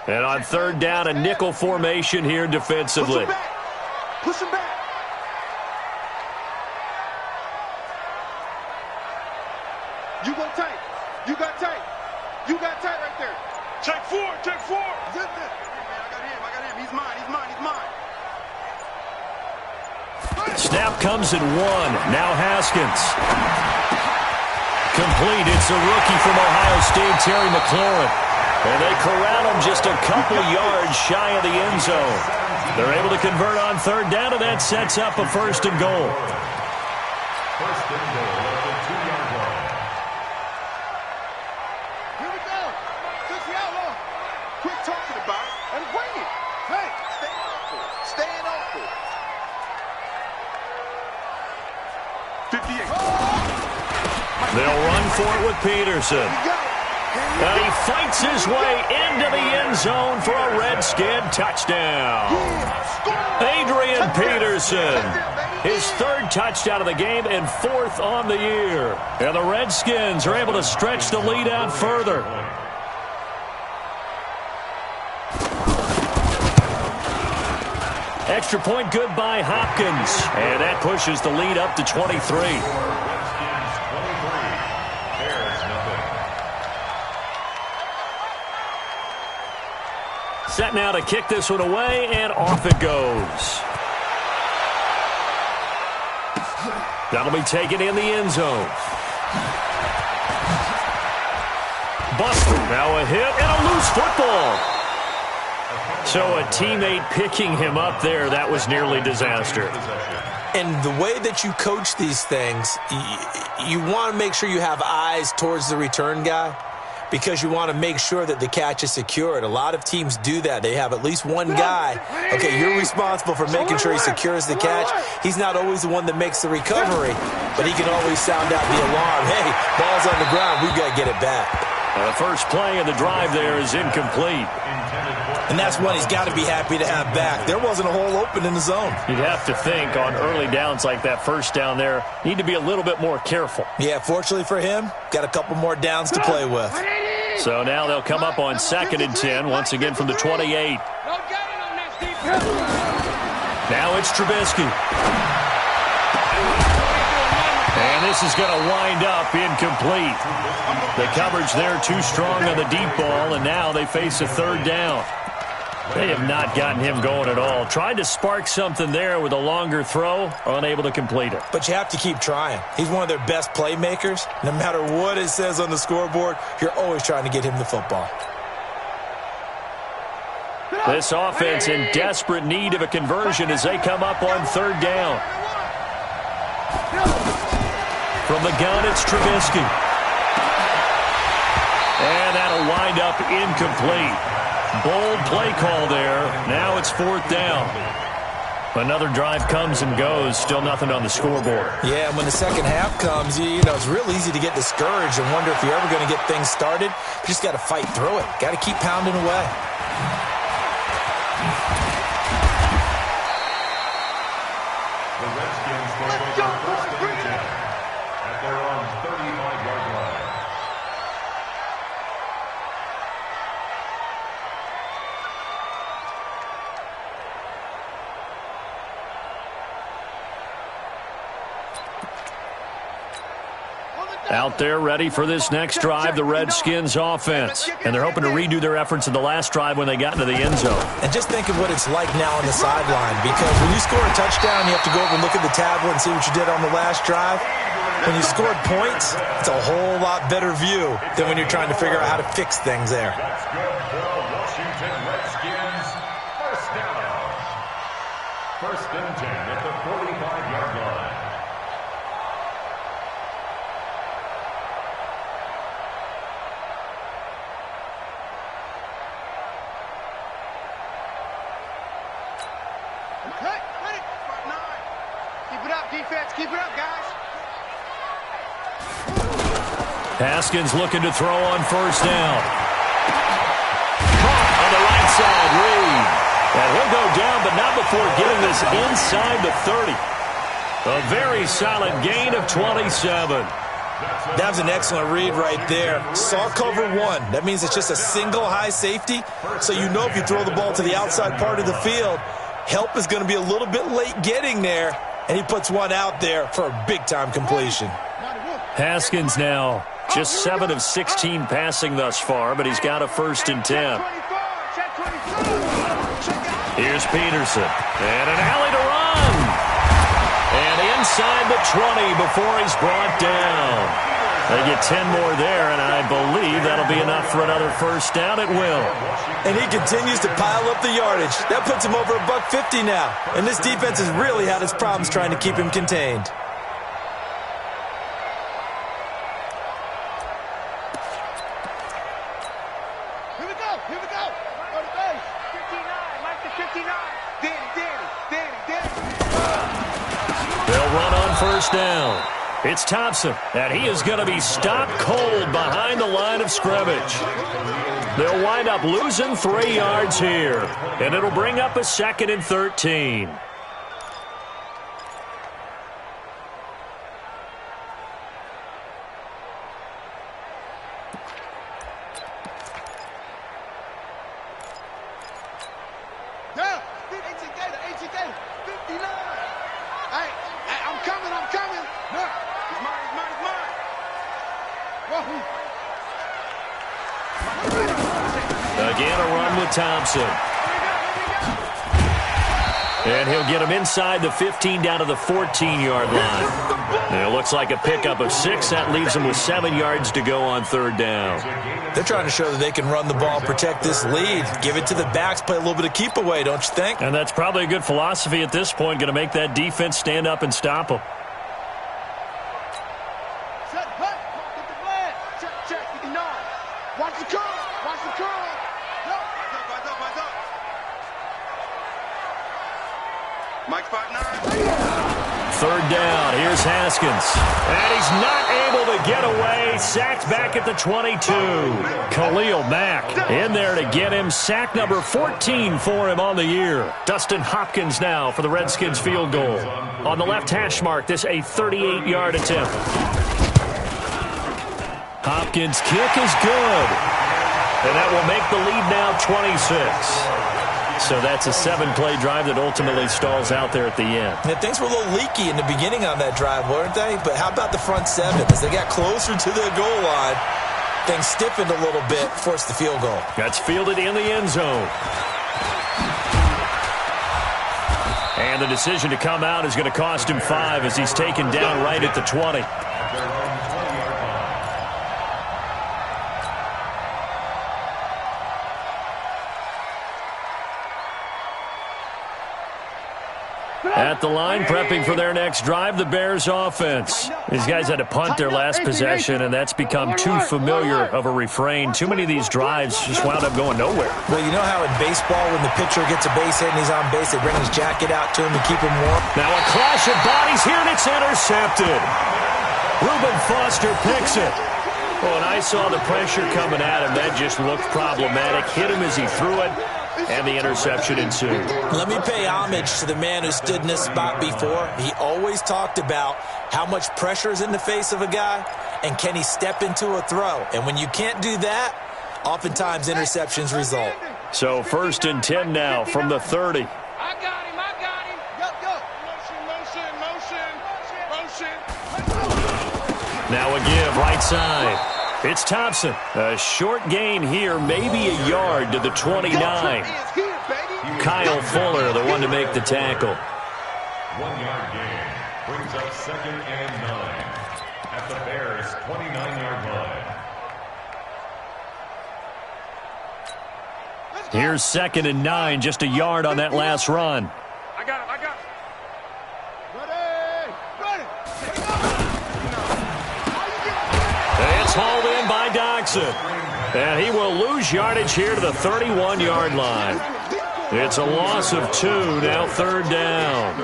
And on 3rd down, a nickel formation here defensively. Push him back. You go tight. You got tight. You got tight right there. Check 4. Check 4. Zip this. I got him. He's mine. Snap comes at 1. Now Haskins. Complete. It's a rookie from Ohio State, Terry McLaurin. And they corral him just a couple yards shy of the end zone. They're able to convert on 3rd down, and that sets up a 1st and goal. 1st and goal at the 2-yard line. Here we go. Just the outlaw. Quit talking about it and bring it. Hey, staying awful. 58. They'll run for it with Peterson. And he fights his way into the end zone for a Redskin touchdown. Adrian Peterson, his 3rd touchdown of the game and 4th on the year. And the Redskins are able to stretch the lead out further. Extra point good by Hopkins. And that pushes the lead up to 23. Set now to kick this one away, and off it goes. That'll be taken in the end zone. Busted. Now a hit and a loose football. So a teammate picking him up there, that was nearly disaster. And the way that you coach these things, you want to make sure you have eyes towards the return guy because you want to make sure that the catch is secured. A lot of teams do that. They have at least one guy. Okay, you're responsible for making sure he secures the catch. He's not always the one that makes the recovery, but he can always sound out the alarm. Hey, ball's on the ground. We've got to get it back. The first play of the drive there is incomplete. And that's one he's got to be happy to have back. There wasn't a hole open in the zone. You'd have to think on early downs like that first down there, need to be a little bit more careful. Yeah, fortunately for him, got a couple more downs to play with. So now they'll come up on 2nd and 10, once again from the 28. Now it's Trubisky. And this is going to wind up incomplete. The coverage there too strong on the deep ball, and now they face a 3rd down. They have not gotten him going at all. Tried to spark something there with a longer throw, unable to complete it. But you have to keep trying. He's one of their best playmakers. No matter what it says on the scoreboard, you're always trying to get him the football. This offense in desperate need of a conversion as they come up on 3rd down. From the gun, it's Trubisky. And that'll wind up incomplete. Bold play call there. Now it's 4th down. Another drive comes and goes. Still nothing on the scoreboard. Yeah, when the second half comes, you know, it's real easy to get discouraged and wonder if you're ever going to get things started. You just got to fight through it. Got to keep pounding away. The Redskins take over 1st and 10 at their own 35-yard line. Out there ready for this next drive, the Redskins offense. And they're hoping to redo their efforts in the last drive when they got into the end zone. And just think of what it's like now on the sideline, because when you score a touchdown, you have to go over and look at the tablet and see what you did on the last drive. When you scored points, it's a whole lot better view than when you're trying to figure out how to fix things there. That's good for the Washington Redskins. 1st down. 1st and 10 at the 45-yard line. Keep it up, defense. Keep it up, guys. Haskins looking to throw on 1st down. Caught on the right side, Reed. And he'll go down, but not before getting this inside the 30. A very solid gain of 27. That was an excellent read right there. Saw cover 1. That means it's just a single high safety. So you know if you throw the ball to the outside part of the field, help is going to be a little bit late getting there. And he puts one out there for a big-time completion. Haskins now just 7 of 16 passing thus far, but he's got a 1st and 10. Here's Peterson. And an alley to run. And inside the 20 before he's brought down. They get 10 more there, and I believe that'll be enough for another 1st down. It will. And he continues to pile up the yardage. That puts him over $150 now. And this defense has really had its problems trying to keep him contained. Here we go. Here we go. Go to base. 59. Mike to 59. Danny. They'll run on 1st down. It's Thompson, and he is going to be stopped cold behind the line of scrimmage. They'll wind up losing 3 yards here, and it'll bring up a 2nd and 13. Again, a run with Thompson. And he'll get him inside the 15 down to the 14-yard line. They'll Looks like a pickup of 6. That leaves them with 7 yards to go on third down. They're trying to show that they can run the ball, protect this lead, give it to the backs, play a little bit of keep away, don't you think? And that's probably a good philosophy at this point, going to make that defense stand up and stop them. Set, hut, get the flag. Check, 59. Watch the curl, watch the curl. Yo, rise up, rise up. Mike 5'9". Third down. Here's Haskins. And he's not able to get away. Sacked back at the 22. Khalil Mack in there to get him. Sack number 14 for him on the year. Dustin Hopkins now for the Redskins field goal. On the left hash mark, this a 38-yard attempt. Hopkins' kick is good. And that will make the lead now 26. So that's a 7-play drive that ultimately stalls out there at the end. Yeah, things were a little leaky in the beginning on that drive, weren't they? But how about the front 7? As they got closer to the goal line, things stiffened a little bit, forced the field goal. That's fielded in the end zone. And the decision to come out is going to cost him 5 as he's taken down right at the 20. At the line, prepping for their next drive, the Bears offense. These guys had to punt their last possession, and that's become too familiar of a refrain. Too many of these drives just wound up going nowhere. Well, you know how in baseball, when the pitcher gets a base hit and he's on base, they bring his jacket out to him to keep him warm? Now a clash of bodies here, and it's intercepted. Reuben Foster picks it. Well, and I saw the pressure coming at him. That just looked problematic. Hit him as he threw it. And the interception ensued. Let me pay homage to the man who stood in this spot before. He always talked about how much pressure is in the face of a guy and can he step into a throw. And when you can't do that, oftentimes interceptions result. So 1st and 10 now from the 30. I got him. Go. Motion. Now a give, right side. It's Thompson. A short gain here, maybe a yard to the 29. Kyle Fuller, the one to make the tackle. 1-yard gain brings up 2nd and 9 at the Bears' 29-yard line. Here's 2nd and 9, just a yard on that last run. I got him. It's hauled in by Doxson. And he will lose yardage here to the 31-yard line. It's a loss of 2, now 3rd down.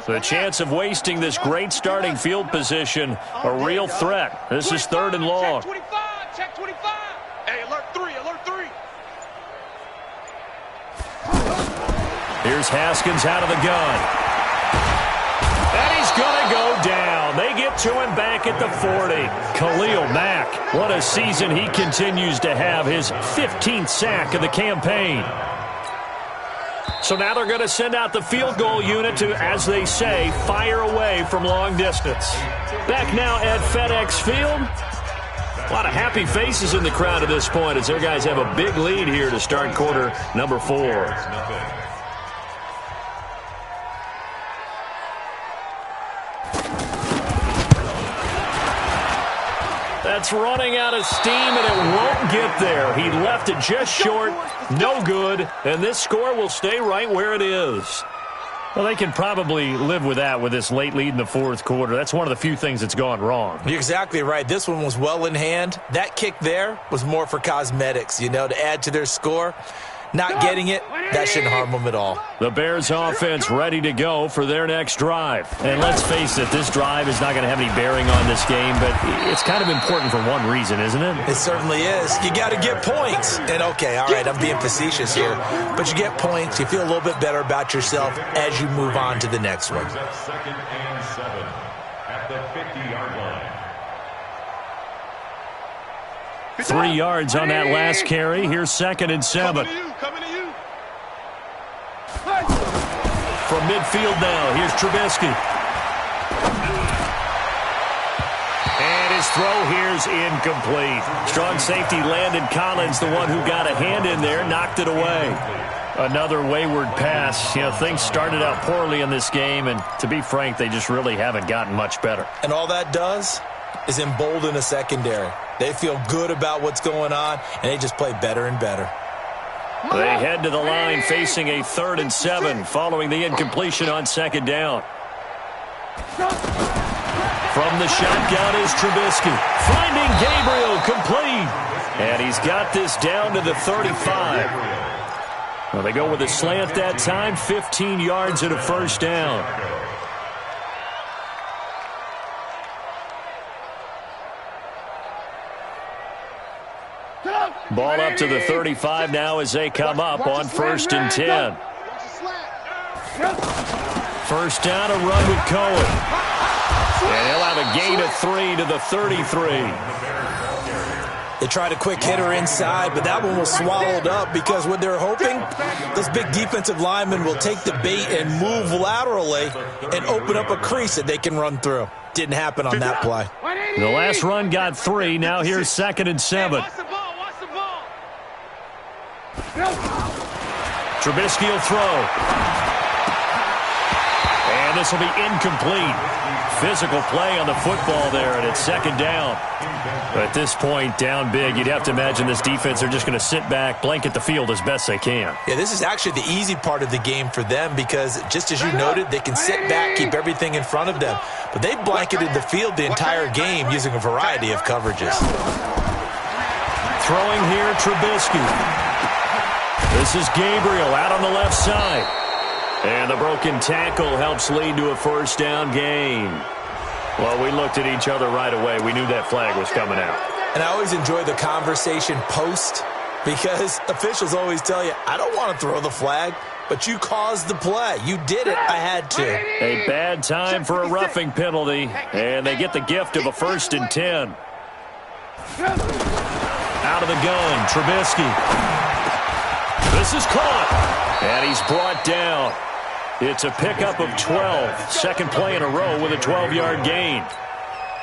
The chance of wasting this great starting field position, a real threat. This is 3rd and long. Check 25. Hey, alert 3. Here's Haskins out of the gun. And he's going to go down. They get to him back at the 40. Khalil Mack, what a season he continues to have. His 15th sack of the campaign. So now they're going to send out the field goal unit to, as they say, fire away from long distance. Back now at FedEx Field. A lot of happy faces in the crowd at this point as their guys have a big lead here to start quarter number 4. That's running out of steam, and it won't get there. He left it just short, no good, and this score will stay right where it is. Well, they can probably live with that with this late lead in the 4th quarter. That's one of the few things that's gone wrong. You're exactly right. This one was well in hand. That kick there was more for cosmetics, to add to their score. Not getting it, that shouldn't harm them at all. The Bears offense ready to go for their next drive. And let's face it, this drive is not going to have any bearing on this game, but it's kind of important for one reason, isn't it? It certainly is. You got to get points. And okay, all right, I'm being facetious here, but you get points, you feel a little bit better about yourself as you move on to the next one. 2nd and 7 at the 50-yard line. 3 yards on that last carry. Here's 2nd and 7. Coming to you. From midfield now, here's Trubisky. And his throw here's incomplete. Strong safety Landon Collins, the one who got a hand in there, knocked it away. Another wayward pass. You know, things started out poorly in this game, and to be frank, they just really haven't gotten much better. And all that does is embolden a secondary. They feel good about what's going on, and they just play better and better. They head to the line facing a 3rd and 7 following the incompletion on 2nd down. From the shotgun is Trubisky. Finding Gabriel complete. And he's got this down to the 35. Well, they go with a slant that time, 15 yards and a 1st down. Ball up to the 35 now as they come up on 1st and 10. 1st down, a run with Cohen. And he'll have a gain of 3 to the 33. They tried a quick hitter inside, but that one was swallowed up because what they're hoping, those big defensive linemen will take the bait and move laterally and open up a crease that they can run through. Didn't happen on that play. The last run got 3. Now here's 2nd and 7. Trubisky will throw. And this will be incomplete. Physical play on the football there, and it's 2nd down. At this point, down big, you'd have to imagine this defense are just going to sit back, blanket the field as best they can. Yeah, this is actually the easy part of the game for them because, just as you noted, they can sit back, keep everything in front of them. But they blanketed the field the entire game using a variety of coverages. Throwing here, Trubisky. This is Gabriel out on the left side. And the broken tackle helps lead to a 1st down gain. Well, we looked at each other right away. We knew that flag was coming out. And I always enjoy the conversation post because officials always tell you, I don't want to throw the flag, but you caused the play. You did it. I had to. A bad time for a roughing penalty, and they get the gift of a 1st and 10. Out of the gun, Trubisky. This is caught, and he's brought down. It's a pickup of 12. 2nd play in a row with a 12-yard gain.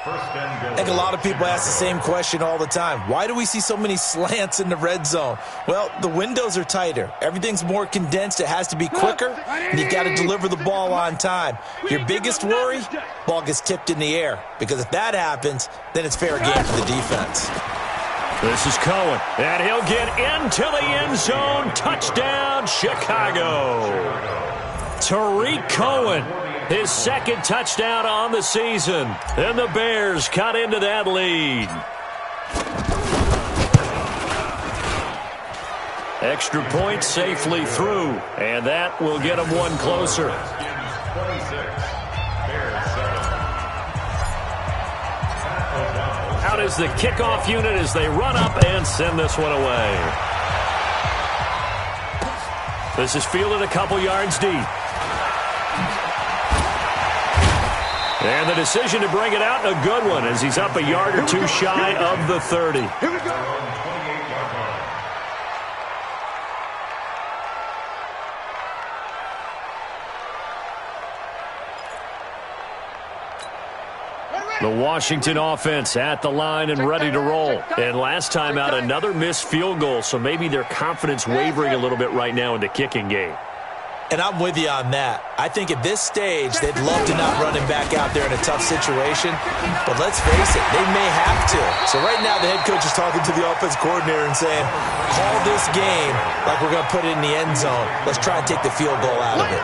I think a lot of people ask the same question all the time. Why do we see so many slants in the red zone? Well, the windows are tighter. Everything's more condensed. It has to be quicker, and you've got to deliver the ball on time. Your biggest worry, ball gets tipped in the air, because if that happens, then it's fair game for the defense. This is Cohen, and he'll get into the end zone. Touchdown, Chicago. Tariq Cohen, his 2nd touchdown on the season. And the Bears cut into that lead. Extra point safely through, and that will get them one closer. Out is the kickoff unit as they run up and send this one away. This is fielded a couple yards deep. And the decision to bring it out, a good one, as he's up a yard or 2 shy of the 30. Here we go. The Washington offense at the line and ready to roll. And last time out, another missed field goal, so maybe their confidence wavering a little bit right now in the kicking game. And I'm with you on that. I think at this stage, they'd love to not run him back out there in a tough situation. But let's face it, they may have to. So right now, the head coach is talking to the offense coordinator and saying, call this game like we're going to put it in the end zone. Let's try and take the field goal out of it.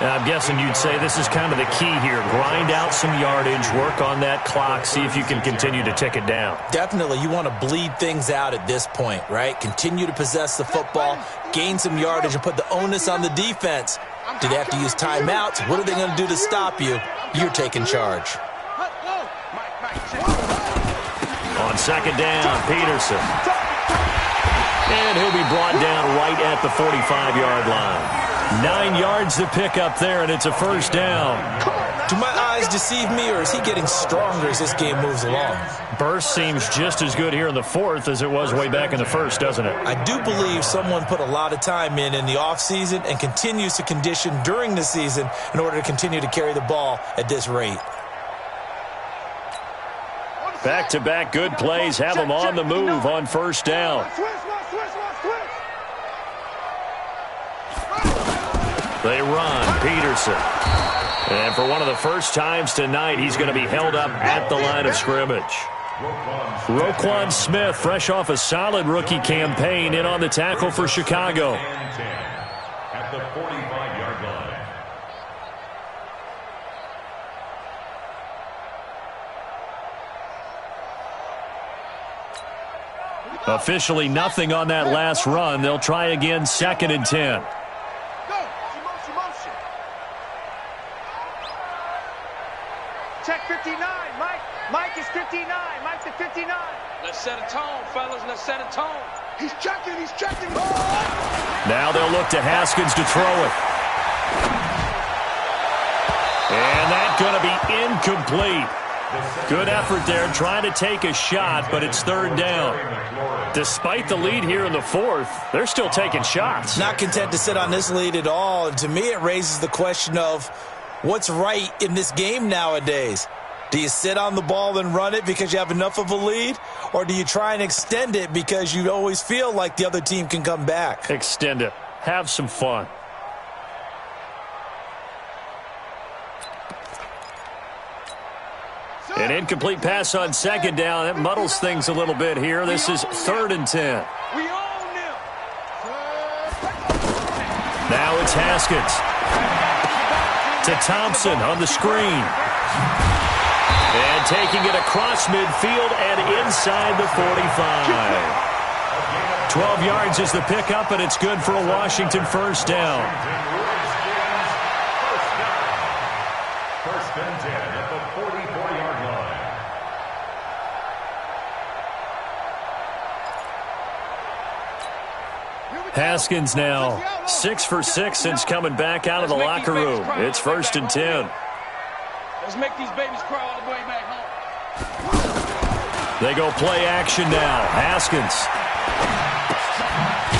And I'm guessing you'd say this is kind of the key here. Grind out some yardage, work on that clock, see if you can continue to tick it down. Definitely. You want to bleed things out at this point, right? Continue to possess the football, gain some yardage, and put the onus on the defense. Do they have to use timeouts? What are they going to do to stop you? You're taking charge. On 2nd down, Peterson. And he'll be brought down right at the 45-yard line. 9 yards to pick up there, and it's a 1st down. Do my eyes deceive me, or is he getting stronger as this game moves along? Burst seems just as good here in the fourth as it was way back in the first, doesn't it? I do believe someone put a lot of time in the offseason and continues to condition during the season in order to continue to carry the ball at this rate. Back-to-back good plays have them on the move on first down. They run. Peterson. And for one of the first times tonight, he's going to be held up at the line of scrimmage. Roquan Smith, fresh off a solid rookie campaign, in on the tackle for Chicago. At the 45-yard line. Officially nothing on that last run. They'll try again, 2nd and 10. Check 59, Mike. Mike is 59. Mike to 59. Let's set a tone, fellas. Let's set a tone. He's checking. Now they'll look to Haskins to throw it. And that's going to be incomplete. Good effort there trying to take a shot, but it's 3rd down. Despite the lead here in the fourth, they're still taking shots. Not content to sit on this lead at all. And to me, it raises the question of what's right in this game nowadays. Do you sit on the ball and run it because you have enough of a lead? Or do you try and extend it because you always feel like the other team can come back? Extend it. Have some fun. An incomplete pass on 2nd down. That muddles things a little bit here. This is 3rd and 10. We own them. Now it's Haskins. To Thompson on the screen. And taking it across midfield and inside the 45. 12 yards is the pickup, and it's good for a Washington first down. First and 10 at the 44-yard line. Haskins now 6 for 6 since coming back out of the locker room. It's 1st and 10. Let's make these babies cry all the way back home. They go play action now. Haskins.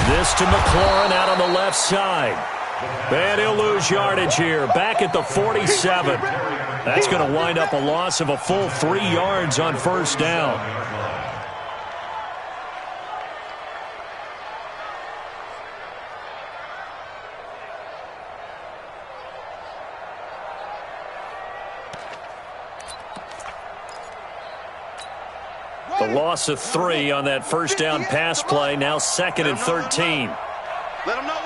This to McLaurin out on the left side. And he'll lose yardage here. Back at the 47. That's going to wind up a loss of a full 3 yards on first down. The loss of 3 on that first down pass play. Now 2nd and 13. Let him know.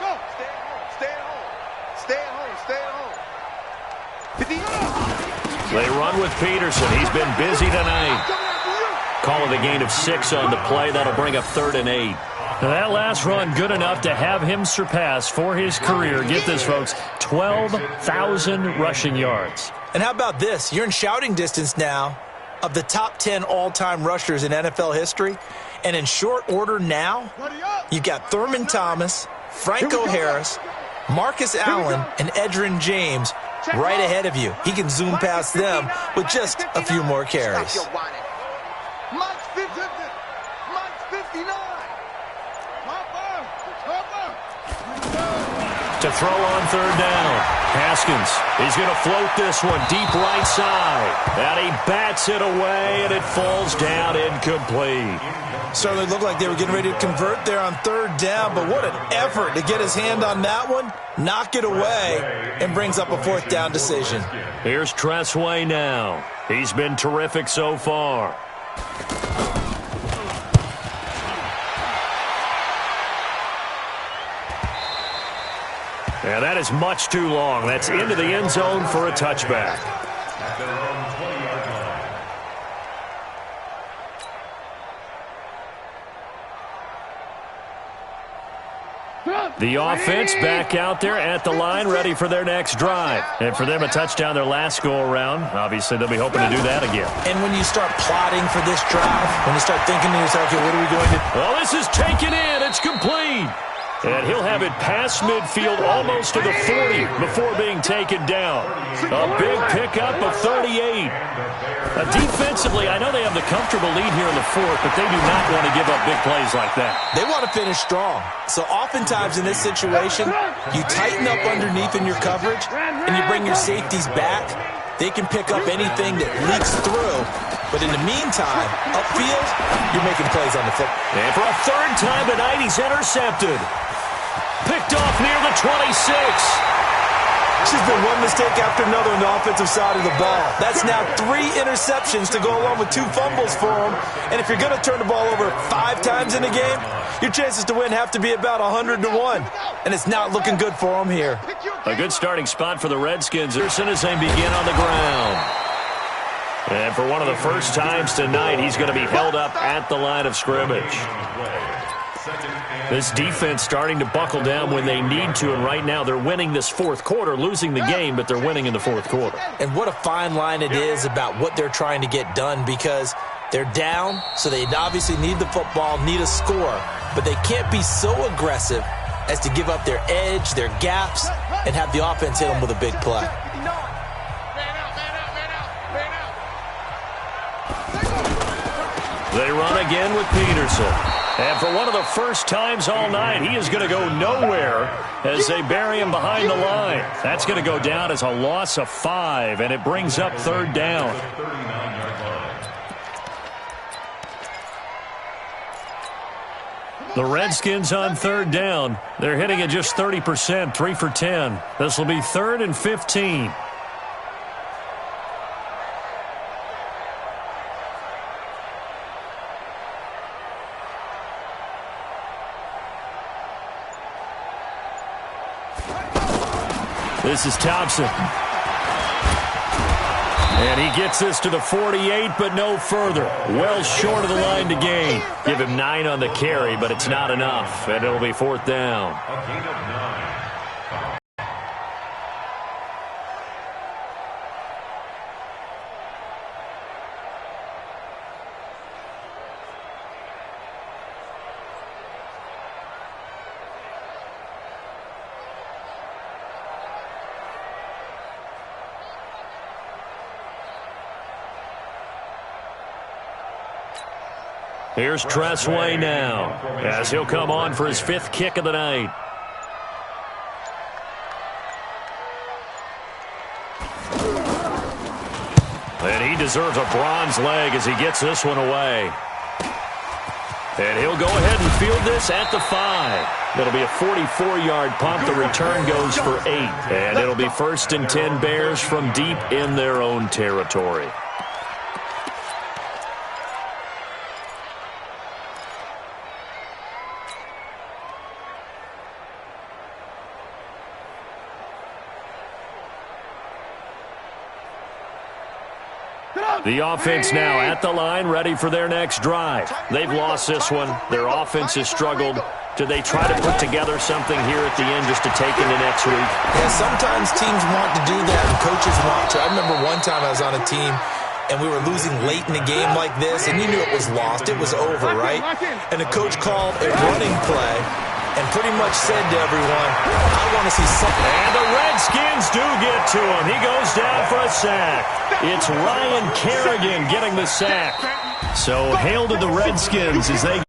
Go. Stay at home. They run with Peterson. He's been busy tonight. Call it a gain of 6 on the play. That'll bring up 3rd and 8. Now that last run good enough to have him surpass for his career. Get this, folks, 12,000 rushing yards. And how about this? You're in shouting distance now of the top 10 all-time rushers in NFL history. And in short order now, you've got Thurman Thomas, Franco Harris, Marcus Allen, and Edgerrin James right ahead of you. He can zoom past them with just a few more carries. Mike's 59. To throw on 3rd down. Haskins, he's going to float this one deep right side. And he bats it away, and it falls down incomplete. Certainly looked like they were getting ready to convert there on 3rd down, but what an effort to get his hand on that one, knock it away, and brings up a 4th down decision. Here's Tressway now. He's been terrific so far. And that is much too long. That's into the end zone for a touchback. At their own 20-yard line. The offense back out there at the line, ready for their next drive. And for them, a touchdown their last go-around. Obviously, they'll be hoping to do that again. And when you start plotting for this drive, when you start thinking to yourself, okay, what are we going to do? Well, this is taken in. It's complete. And he'll have it past midfield almost to the 40 before being taken down. A big pickup of 38. Defensively, I know they have the comfortable lead here in the fourth, but they do not want to give up big plays like that. They want to finish strong. So oftentimes in this situation, you tighten up underneath in your coverage, and you bring your safeties back. They can pick up anything that leaks through. But in the meantime, upfield, you're making plays on the football. And for a third time tonight, he's intercepted. Picked off near the 26. This has been one mistake after another on the offensive side of the ball. That's now 3 interceptions to go along with 2 fumbles for him. And if you're going to turn the ball over 5 times in a game, your chances to win have to be about 100-1. And it's not looking good for him here. A good starting spot for the Redskins as they begin on the ground. And for one of the first times tonight, he's going to be held up at the line of scrimmage. This defense starting to buckle down when they need to, and right now they're winning this fourth quarter, losing the game, but they're winning in the fourth quarter. And what a fine line it is about what they're trying to get done, because they're down, so they obviously need the football, need a score, but they can't be so aggressive as to give up their edge, their gaps, and have the offense hit them with a big play. They run again with Peterson. And for one of the first times all night, he is going to go nowhere as they bury him behind the line. That's going to go down as a loss of 5, and it brings up third down. The Redskins on third down. They're hitting at just 30%, 3 for 10. This will be 3rd and 15. This is Thompson. And he gets this to the 48, but no further. Well short of the line to gain. Give him 9 on the carry, but it's not enough, and it'll be 4th down. A gain of 9. Here's Tressway now, as he'll come on for his 5th kick of the night. And he deserves a bronze leg as he gets this one away. And he'll go ahead and field this at the 5. It'll be a 44-yard punt. The return goes for 8. And it'll be 1st and 10 Bears from deep in their own territory. The offense now at the line, ready for their next drive. They've lost this one. Their offense has struggled. Do they try to put together something here at the end just to take into next week? Yeah, sometimes teams want to do that, and coaches want to. I remember one time I was on a team, and we were losing late in a game like this, and you knew it was lost. It was over, right? And the coach called a running play and pretty much said to everyone, I want to see something. And the Redskins do get to him. He goes down for a sack. It's Ryan Kerrigan getting the sack. So hail to the Redskins as they